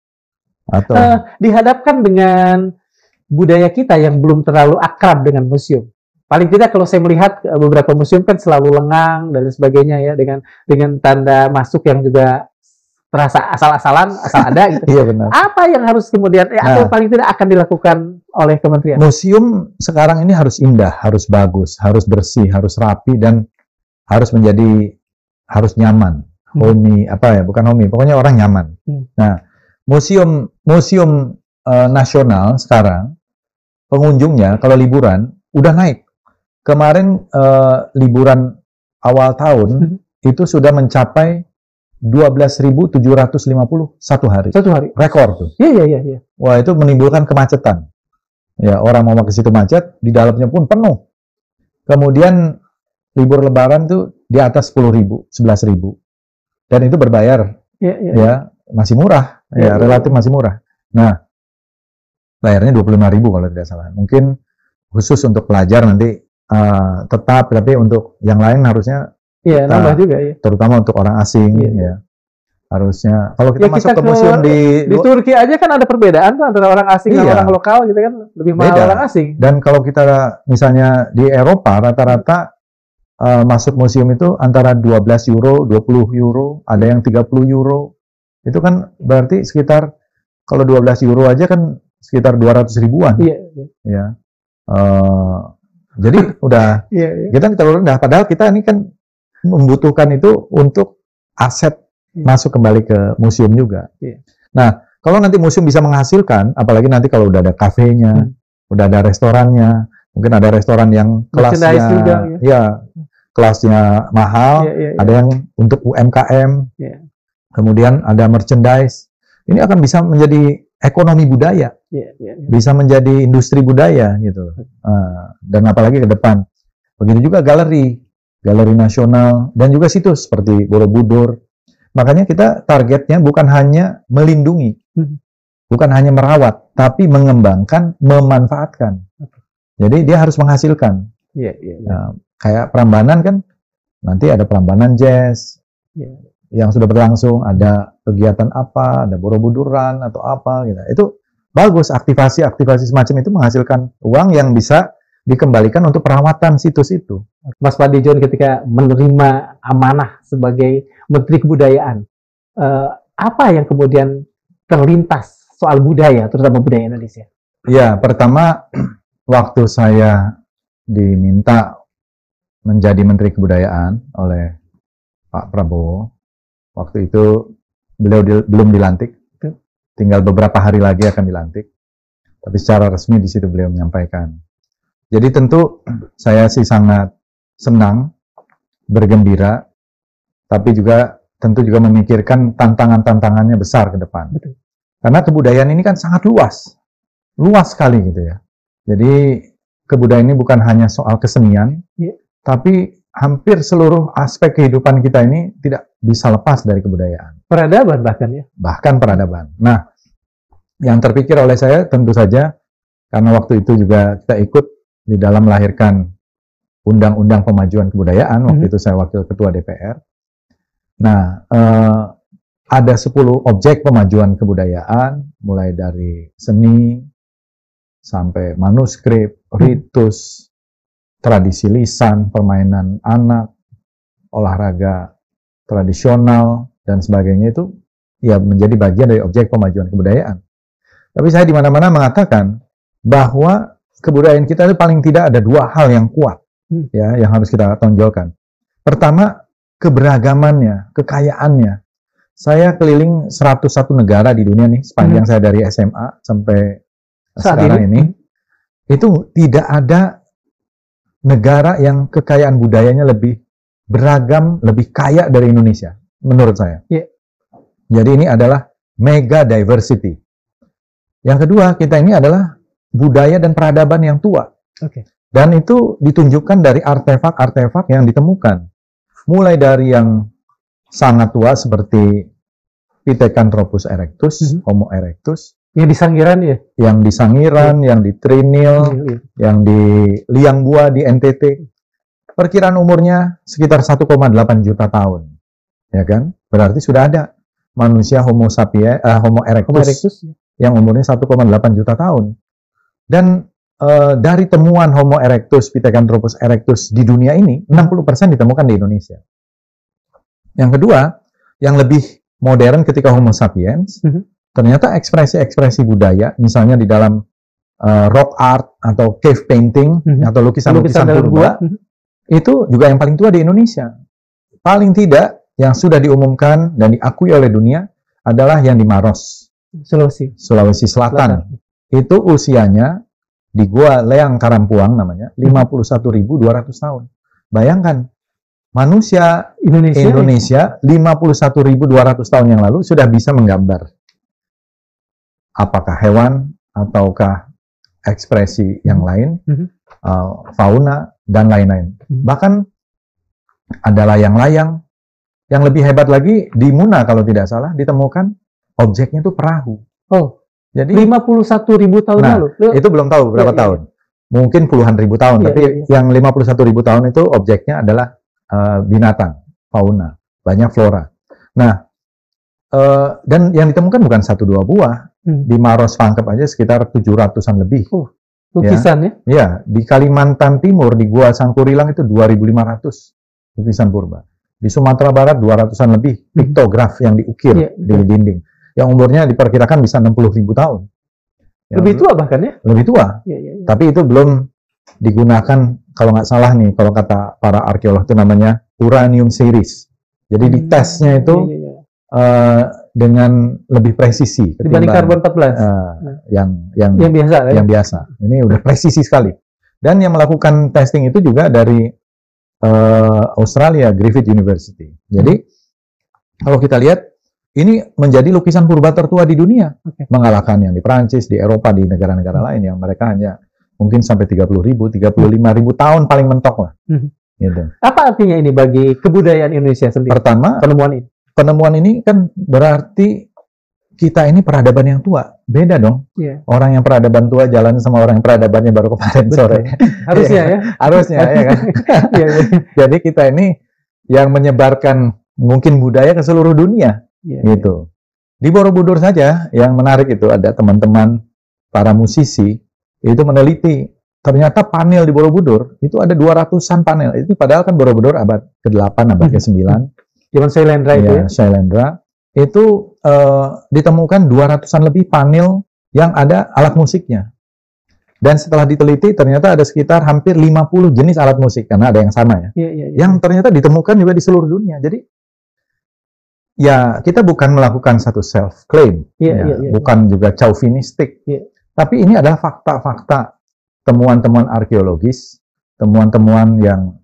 Atau dihadapkan dengan budaya kita yang belum terlalu akrab dengan museum. Paling tidak kalau saya melihat beberapa museum kan selalu lengang dan sebagainya ya, dengan tanda masuk yang juga terasa asal-asalan, asal ada gitu. Iya benar. Apa yang harus kemudian atau paling tidak akan dilakukan oleh kementerian? Museum sekarang ini harus indah, harus bagus, harus bersih, harus rapi, dan harus nyaman. Bukan homey, pokoknya orang nyaman. Nah, museum nasional sekarang pengunjungnya kalau liburan udah naik. Kemarin liburan awal tahun itu sudah mencapai 12.750 satu hari. Rekor tuh. Iya. Wah, itu menimbulkan kemacetan. Ya, orang mau ke situ macet, di dalamnya pun penuh. Kemudian libur lebaran tuh di atas 10.000, 11.000. Dan itu berbayar. Ya, masih murah. Ya, relatif masih murah. Nah, bayarnya 25.000 kalau tidak salah. Mungkin khusus untuk pelajar nanti tetap, tapi untuk yang lain harusnya nambah juga ya. Terutama untuk orang asing ya. Harusnya kalau kita masuk ke museum di Turki aja kan ada perbedaan tuh antara orang asing dan orang lokal gitu kan, lebih mahal orang asing. Dan kalau kita misalnya di Eropa rata-rata masuk museum itu antara 12 euro, 20 euro, ada yang 30 euro. Itu kan berarti sekitar kalau 12 euro aja kan sekitar 200 ribuan. Iya. Ya. Jadi udah kita terlalu rendah. Padahal kita ini kan membutuhkan itu untuk aset masuk kembali ke museum juga. Nah, kalau nanti museum bisa menghasilkan, apalagi nanti kalau udah ada kafenya, udah ada restorannya, mungkin ada restoran yang kelasnya juga, kelasnya mahal, ada yang untuk UMKM, kemudian ada merchandise. Ini akan bisa menjadi ekonomi budaya, bisa menjadi industri budaya gitu. Dan apalagi ke depan, begitu juga galeri nasional dan juga situs seperti Borobudur. Makanya kita targetnya bukan hanya melindungi, bukan hanya merawat, tapi mengembangkan, memanfaatkan. Jadi dia harus menghasilkan. Nah, kayak Prambanan kan, nanti ada Prambanan Jazz yang sudah berlangsung, ada kegiatan apa, ada Borobuduran atau apa gitu. Itu bagus, aktivasi semacam itu menghasilkan uang yang bisa dikembalikan untuk perawatan situs itu. Mas Fadli-John ketika menerima amanah sebagai Menteri Kebudayaan, apa yang kemudian terlintas soal budaya, terutama budaya Indonesia? Ya, pertama waktu saya diminta menjadi Menteri Kebudayaan oleh Pak Prabowo, waktu itu beliau belum dilantik, tinggal beberapa hari lagi akan dilantik. Tapi secara resmi di situ beliau menyampaikan. Jadi tentu saya sih sangat senang, bergembira, tapi juga tentu juga memikirkan tantangan-tantangannya besar ke depan. Betul. Karena kebudayaan ini kan sangat luas sekali gitu ya. Jadi kebudayaan ini bukan hanya soal kesenian, tapi hampir seluruh aspek kehidupan kita ini tidak bisa lepas dari kebudayaan. Peradaban bahkan ya? Bahkan peradaban. Nah, yang terpikir oleh saya tentu saja, karena waktu itu juga kita ikut di dalam melahirkan Undang-Undang Pemajuan Kebudayaan, waktu itu saya wakil ketua DPR. Nah, ada 10 objek pemajuan kebudayaan, mulai dari seni, sampai manuskrip, ritus, tradisi lisan, permainan anak, olahraga tradisional, dan sebagainya itu ya menjadi bagian dari objek pemajuan kebudayaan. Tapi saya di mana-mana mengatakan bahwa kebudayaan kita itu paling tidak ada 2 hal yang kuat ya yang harus kita tonjolkan. Pertama, keberagamannya, kekayaannya. Saya keliling 101 negara di dunia nih, sepanjang saya dari SMA sampai sekarang ini. Itu tidak ada negara yang kekayaan budayanya lebih beragam, lebih kaya dari Indonesia, menurut saya. Jadi ini adalah mega diversity. Yang kedua, kita ini adalah budaya dan peradaban yang tua. Dan itu ditunjukkan dari artefak-artefak yang ditemukan. Mulai dari yang sangat tua seperti Pithecanthropus erectus, Homo erectus. Yang di Sangiran ya? Yang di Sangiran, yang di Trinil, yang di Liang Bua di NTT. Perkiraan umurnya sekitar 1,8 juta tahun. Ya kan? Berarti sudah ada manusia Homo sapiens, Homo erectus yang umurnya 1,8 juta tahun. Dan dari temuan Homo erectus, Pithecanthropus erectus di dunia ini, 60% ditemukan di Indonesia. Yang kedua, yang lebih modern ketika Homo sapiens, ternyata ekspresi-ekspresi budaya, misalnya di dalam rock art atau cave painting, atau lukisan-lukisan purba, itu juga yang paling tua di Indonesia. Paling tidak, yang sudah diumumkan dan diakui oleh dunia, adalah yang di Maros, Sulawesi Selatan. Itu usianya di Gua Leang Karampuang namanya 51.200 tahun. Bayangkan, manusia Indonesia 51.200 tahun yang lalu sudah bisa menggambar apakah hewan ataukah ekspresi yang lain, fauna dan lain-lain. Bahkan ada layang-layang. Yang lebih hebat lagi di Muna kalau tidak salah ditemukan objeknya itu perahu. Jadi 51.000 tahun lalu. Itu belum tahu berapa tahun. Mungkin puluhan ribu tahun, tapi yang 51.000 tahun itu objeknya adalah binatang, fauna, banyak flora. Nah, dan yang ditemukan bukan 1-2 buah. Di Maros Pangkep aja sekitar 700-an lebih. Lukisan ya? Ya, di Kalimantan Timur, di Gua Sangkurilang itu 2.500 lukisan purba. Di Sumatera Barat 200-an lebih piktograf yang diukir di dinding. Yang umurnya diperkirakan bisa 60.000 tahun. Lebih tua bahkan ya? Lebih tua. Tapi itu belum digunakan, kalau nggak salah nih, kalau kata para arkeolog itu namanya uranium series. Jadi di tesnya itu dengan lebih presisi dibanding karbon 14 yang biasa. Yang biasa. Ini udah presisi sekali. Dan yang melakukan testing itu juga dari Australia, Griffith University. Jadi kalau kita lihat, ini menjadi lukisan purba tertua di dunia, mengalahkan yang di Prancis, di Eropa, di negara-negara lain yang mereka hanya mungkin sampai 30.000, 35.000 tahun paling mentok lah. Gitu. Apa artinya ini bagi kebudayaan Indonesia sendiri? Pertama, penemuan ini kan berarti kita ini peradaban yang tua. Beda dong. Orang yang peradaban tua jalan sama orang yang peradabannya baru kemarin sore. Harusnya ya. Harusnya ya kan. Jadi kita ini yang menyebarkan mungkin budaya ke seluruh dunia. Gitu. Di Borobudur saja yang menarik itu ada teman-teman para musisi itu meneliti ternyata panel di Borobudur itu ada 200-an panel. Itu padahal kan Borobudur abad ke-8, abad ke-9. Zaman Shailendra itu ya. Shailendra itu ditemukan 200-an lebih panel yang ada alat musiknya. Dan setelah diteliti ternyata ada sekitar hampir 50 jenis alat musik karena ada yang sama ya. Yang ternyata ditemukan juga di seluruh dunia. Jadi ya, kita bukan melakukan satu self-claim, bukan juga chauvinistik, tapi ini adalah fakta-fakta, temuan-temuan arkeologis, temuan-temuan yang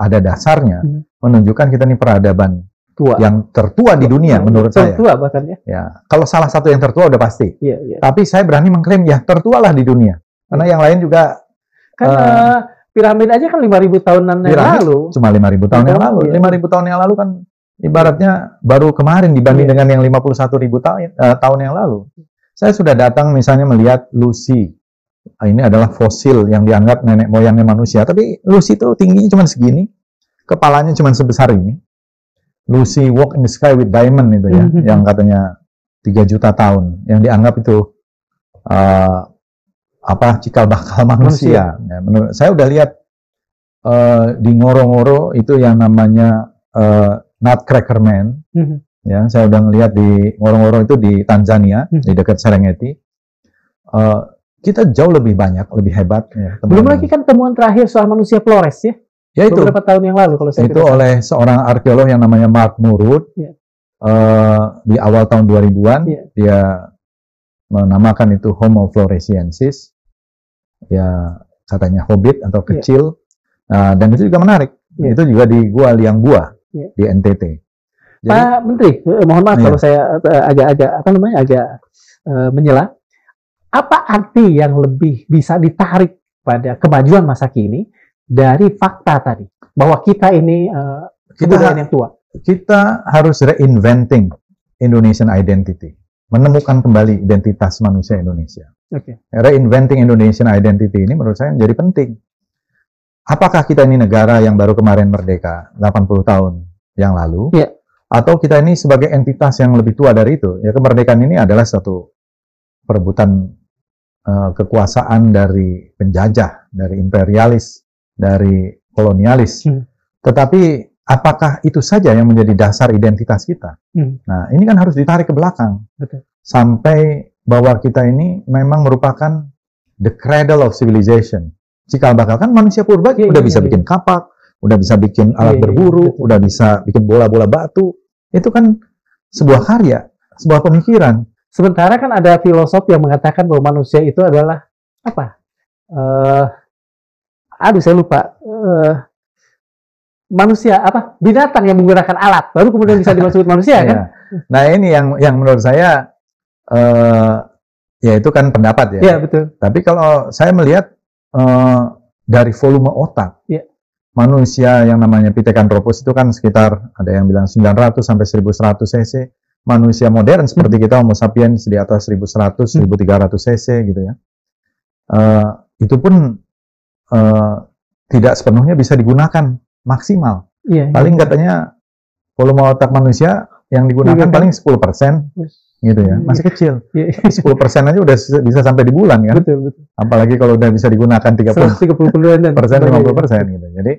ada dasarnya, menunjukkan kita ini peradaban yang tertua di dunia, menurut saya. Tertua bahkan ya. Ya, kalau salah satu yang tertua udah pasti. Tapi saya berani mengklaim ya tertualah di dunia, karena yang lain juga. Karena piramid aja kan 5.000 tahunan yang lalu. Cuma 5.000 tahun yang lalu. 5.000 tahun yang lalu kan ibaratnya baru kemarin dibanding dengan yang 51.000 tahun yang lalu. Saya sudah datang misalnya melihat Lucy. Ini adalah fosil yang dianggap nenek moyangnya manusia. Tapi Lucy itu tingginya cuma segini. Kepalanya cuma sebesar ini. Lucy Walk in the Sky with Diamond itu ya. Yang katanya 3 juta tahun. Yang dianggap itu cikal bakal manusia. Ya, menurut saya udah lihat di Ngorongoro itu yang namanya Nutcracker Man, ya, saya udah ngelihat di Ngorongoro itu di Tanzania, di dekat Serengeti. Kita jauh lebih banyak, lebih hebat. Ya, belum lagi kan temuan terakhir soal manusia Flores ya? Ya itu. Beberapa tahun yang lalu kalau saya itu oleh seorang arkeolog yang namanya Mark Murud. Di awal tahun 2000-an dia menamakan itu Homo floresiensis, ya katanya hobbit atau kecil, dan itu juga menarik. Itu juga di Gua Liang Bua di NTT. Jadi, Pak Menteri, mohon maaf kalau saya agak menyela. Apa arti yang lebih bisa ditarik pada kemajuan masa kini dari fakta tadi bahwa kita ini kebudayaan yang tua? Kita harus reinventing Indonesian identity, menemukan kembali identitas manusia Indonesia. Reinventing Indonesian identity ini menurut saya menjadi penting. Apakah kita ini negara yang baru kemarin merdeka 80 tahun yang lalu, atau kita ini sebagai entitas yang lebih tua dari itu? Ya, kemerdekaan ini adalah satu perebutan kekuasaan dari penjajah, dari imperialis, dari kolonialis. Tetapi apakah itu saja yang menjadi dasar identitas kita? Nah, ini kan harus ditarik ke belakang. Sampai bahwa kita ini memang merupakan the cradle of civilization. Cikal bakal kan manusia purba udah bisa bikin kapak, udah bisa bikin alat berburu, udah bisa bikin bola-bola batu. Itu kan sebuah karya, sebuah pemikiran. Sementara kan ada filosof yang mengatakan bahwa manusia itu adalah apa? Saya lupa. Manusia apa? Binatang yang menggunakan alat, baru kemudian bisa dimaksud manusia kan? Nah ini yang menurut saya ya itu kan pendapat ya. Iya betul. Tapi kalau saya melihat dari volume otak, manusia yang namanya Pithecanthropus itu kan sekitar ada yang bilang 900 sampai 1100 cc. Manusia modern seperti kita Homo sapiens di atas 1100, 1300 cc gitu ya. Itu pun tidak sepenuhnya bisa digunakan maksimal. Paling katanya volume otak manusia yang digunakan paling 10% gitu ya. Masih kecil. 10% aja udah bisa sampai di bulan kan. Betul. Apalagi kalau udah bisa digunakan 30%, 50% gitu. Jadi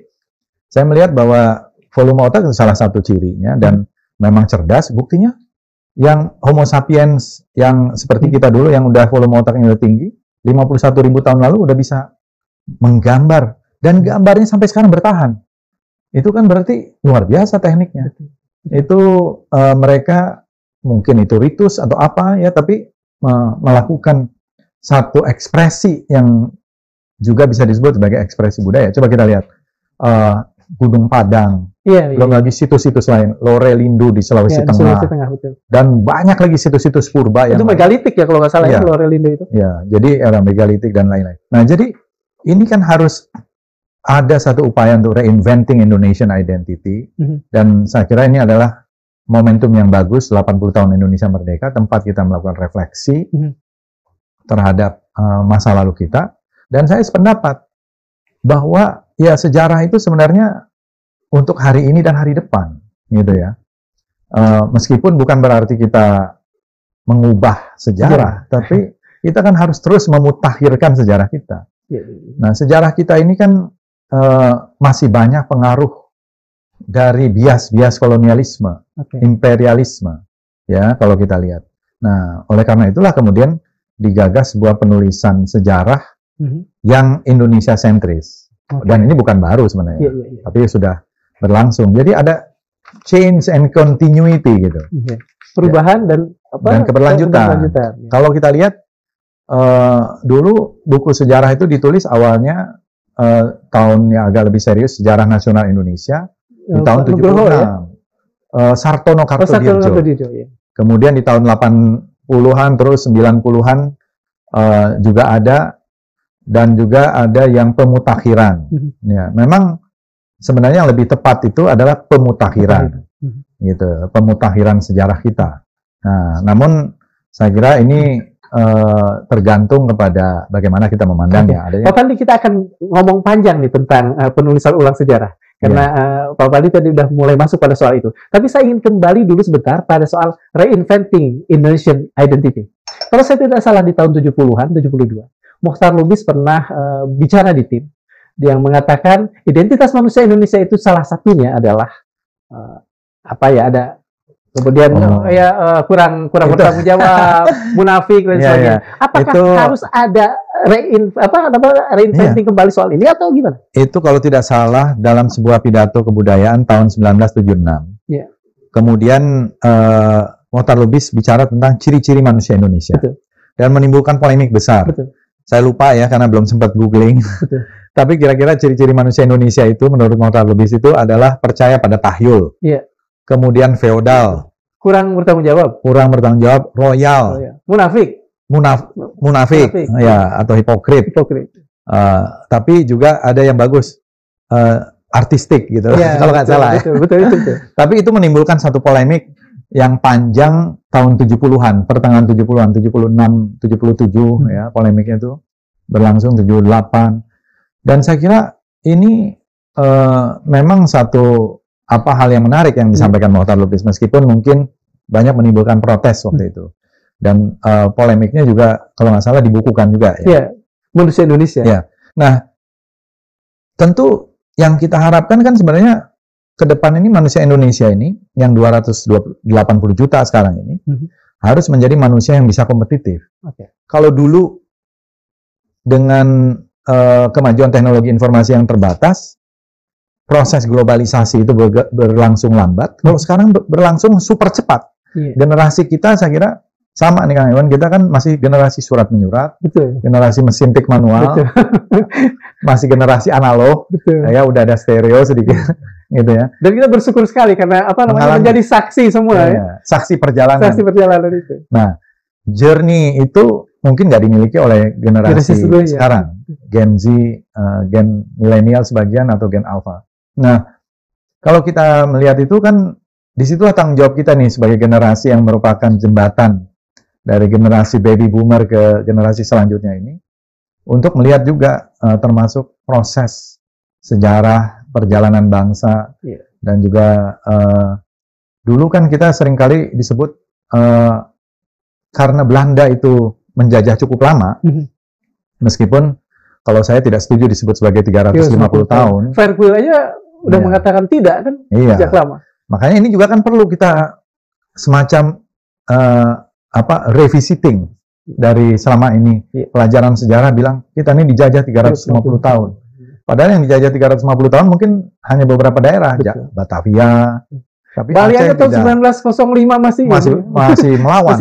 saya melihat bahwa volume otak itu salah satu cirinya dan memang cerdas. Buktinya yang Homo sapiens yang seperti kita dulu yang udah volume otaknya udah tinggi, 51.000 tahun lalu udah bisa menggambar dan gambarnya sampai sekarang bertahan. Itu kan berarti luar biasa tekniknya. Itu mereka mungkin itu ritus atau apa ya, tapi melakukan satu ekspresi yang juga bisa disebut sebagai ekspresi budaya. Coba kita lihat Gunung Padang, belum lagi situs-situs lain, Lorelindo di Sulawesi Tengah, betul. Dan banyak lagi situs-situs purba itu yang megalitik ya kalau nggak salah ya Lorelindo itu. Ya, jadi era megalitik dan lain-lain. Nah, jadi ini kan harus ada satu upaya untuk reinventing Indonesian identity, dan saya kira ini adalah momentum yang bagus 80 tahun Indonesia merdeka, tempat kita melakukan refleksi terhadap masa lalu kita. Dan saya sependapat bahwa ya sejarah itu sebenarnya untuk hari ini dan hari depan, gitu ya. Meskipun bukan berarti kita mengubah sejarah, tapi kita kan harus terus memutakhirkan sejarah kita. Nah, sejarah kita ini kan masih banyak pengaruh dari bias-bias kolonialisme, imperialisme, ya kalau kita lihat. Nah, oleh karena itulah kemudian digagas sebuah penulisan sejarah yang Indonesia sentris. Dan ini bukan baru sebenarnya, tapi sudah berlangsung. Jadi ada change and continuity gitu. Perubahan dan keberlanjutan. Kalau kita lihat dulu buku sejarah itu ditulis awalnya tahun yang agak lebih serius, Sejarah Nasional Indonesia di tahun 76. Sartono Kartodirjo. Kemudian di tahun 80-an terus 90-an juga ada, dan juga ada yang pemutakhiran. Ya, memang sebenarnya yang lebih tepat itu adalah pemutakhiran, gitu, pemutakhiran sejarah kita. Nah, namun saya kira ini tergantung kepada bagaimana kita memandangnya. Pak Fadli, kita akan ngomong panjang nih tentang penulisan ulang sejarah, karena Pak Fadli tadi udah mulai masuk pada soal itu. Tapi saya ingin kembali dulu sebentar pada soal reinventing Indonesian identity. Kalau saya tidak salah di tahun 70-an, 72, Mokhtar Lubis pernah bicara di tim yang mengatakan identitas manusia Indonesia itu salah satunya adalah ada kemudian kurang bertanggung jawab, munafik dan sebagainya. Apakah itu harus ada reinventing kembali soal ini atau gimana? Itu kalau tidak salah dalam sebuah pidato kebudayaan tahun 1976. Kemudian Mohtar Lubis bicara tentang ciri-ciri manusia Indonesia. Betul. Dan menimbulkan polemik besar. Betul. Saya lupa ya karena belum sempat googling. Betul. Tapi kira-kira ciri-ciri manusia Indonesia itu menurut Mohtar Lubis itu adalah percaya pada tahyul. Iya. Kemudian feodal. Kurang bertanggung jawab. Kurang bertanggung jawab, royal. Munafik. Munafik. Ya, atau hipokrit. Tapi juga ada yang bagus. Artistik gitu. Ya, kalau nggak salah. Betul. Tapi itu menimbulkan satu polemik yang panjang tahun 70-an, pertengahan 70-an, 76, 77 ya, polemiknya itu berlangsung 78. Dan saya kira ini memang satu hal yang menarik yang disampaikan Mohtar Lubis, meskipun mungkin banyak menimbulkan protes waktu itu. Dan polemiknya juga kalau nggak salah dibukukan juga ya. Iya, manusia Indonesia. Ya. Nah, tentu yang kita harapkan kan sebenarnya ke depan ini manusia Indonesia ini yang 280 juta sekarang ini harus menjadi manusia yang bisa kompetitif. Kalau dulu dengan kemajuan teknologi informasi yang terbatas, proses globalisasi itu berlangsung lambat. Kalau sekarang berlangsung super cepat. Generasi kita saya kira sama nih Kang Iwan, kita kan masih generasi surat menyurat, generasi mesin tik manual, masih generasi analog, ya udah ada stereo sedikit, gitu ya. Dan kita bersyukur sekali karena menjadi saksi semua ya. Saksi perjalanan. Saksi perjalanan itu. Nah, journey itu mungkin nggak dimiliki oleh generasi sekarang, Gen Z, Gen milenial sebagian atau Gen Alpha. Nah, kalau kita melihat itu kan disitulah tanggung jawab kita nih sebagai generasi yang merupakan jembatan dari generasi baby boomer ke generasi selanjutnya ini untuk melihat juga termasuk proses sejarah perjalanan bangsa dan juga dulu kan kita seringkali disebut karena Belanda itu menjajah cukup lama, meskipun kalau saya tidak setuju disebut sebagai 350 tahun. Verkuil aja udah mengatakan tidak kan sejak lama. Makanya ini juga kan perlu kita semacam revisiting dari selama ini. Pelajaran sejarah bilang kita ini dijajah 350 tahun. Padahal yang dijajah 350 tahun mungkin hanya beberapa daerah, Batavia. Tapi Bali aja tahun 1905 masih melawan.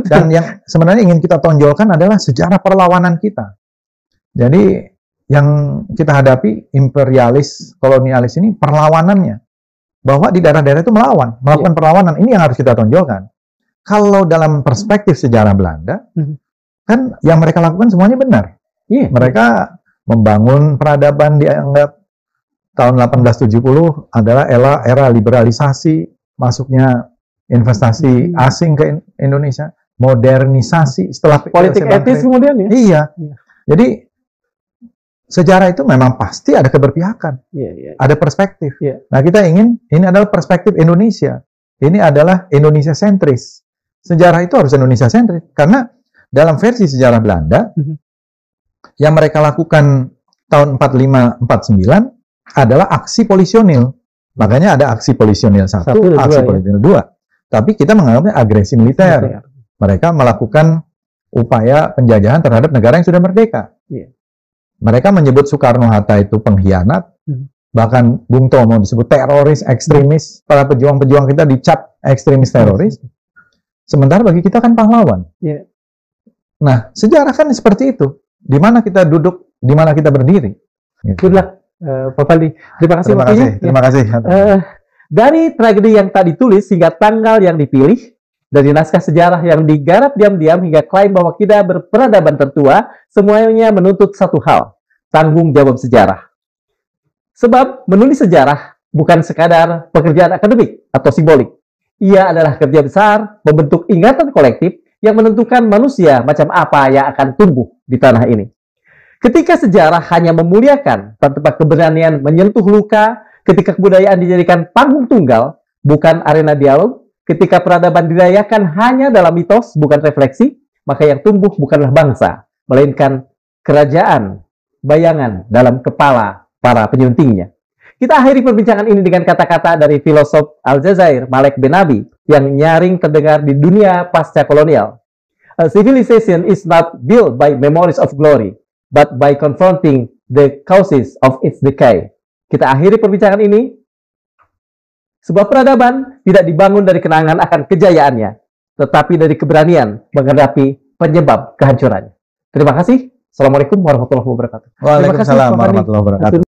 Dan yang sebenarnya ingin kita tonjolkan adalah sejarah perlawanan kita. Jadi yang kita hadapi imperialis, kolonialis ini perlawanannya. Bahwa di daerah-daerah itu melakukan perlawanan. Ini yang harus kita tonjolkan. Kalau dalam perspektif sejarah Belanda, kan yang mereka lakukan semuanya benar. Mereka membangun peradaban dianggap tahun 1870 adalah era liberalisasi, masuknya investasi asing ke Indonesia, modernisasi setelah politik etis kemudian ya. Iya. Jadi sejarah itu memang pasti ada keberpihakan, ada perspektif. Nah kita ingin ini adalah perspektif Indonesia. Ini adalah Indonesia sentris. Sejarah itu harus Indonesia sentris karena dalam versi sejarah Belanda yang mereka lakukan tahun 45-49 adalah aksi polisionil. Makanya ada aksi polisionil 1, aksi polisionil 2. Tapi kita menganggapnya agresi militer. Mereka melakukan upaya penjajahan terhadap negara yang sudah merdeka. Mereka menyebut Soekarno-Hatta itu pengkhianat. Bahkan Bung Tomo disebut teroris, ekstremis. Para pejuang-pejuang kita dicap ekstremis teroris. Sementara bagi kita kan pahlawan. Nah, sejarah kan seperti itu. Di mana kita duduk, di mana kita berdiri. Good luck, Pak Faldi. Terima kasih waktunya. Terima kasih. Dari tragedi yang tak ditulis hingga tanggal yang dipilih, dari naskah sejarah yang digarap diam-diam hingga klaim bahwa kita berperadaban tertua, semuanya menuntut satu hal, tanggung jawab sejarah. Sebab menulis sejarah bukan sekadar pekerjaan akademik atau simbolik. Ia adalah kerja besar membentuk ingatan kolektif yang menentukan manusia macam apa yang akan tumbuh di tanah ini. Ketika sejarah hanya memuliakan tempat keberanian menyentuh luka, ketika kebudayaan dijadikan panggung tunggal, bukan arena dialog, ketika peradaban dirayakan hanya dalam mitos, bukan refleksi, maka yang tumbuh bukanlah bangsa, melainkan kerajaan, bayangan dalam kepala para penyuntingnya. Kita akhiri perbincangan ini dengan kata-kata dari filosof Aljazair, Malek Benabi, yang nyaring terdengar di dunia pasca kolonial. A civilization is not built by memories of glory, but by confronting the causes of its decay. Kita akhiri perbincangan ini Sebuah peradaban tidak dibangun dari kenangan akan kejayaannya, tetapi dari keberanian menghadapi penyebab kehancurannya. Terima kasih. Assalamualaikum warahmatullahi wabarakatuh. Waalaikumsalam warahmatullahi wabarakatuh.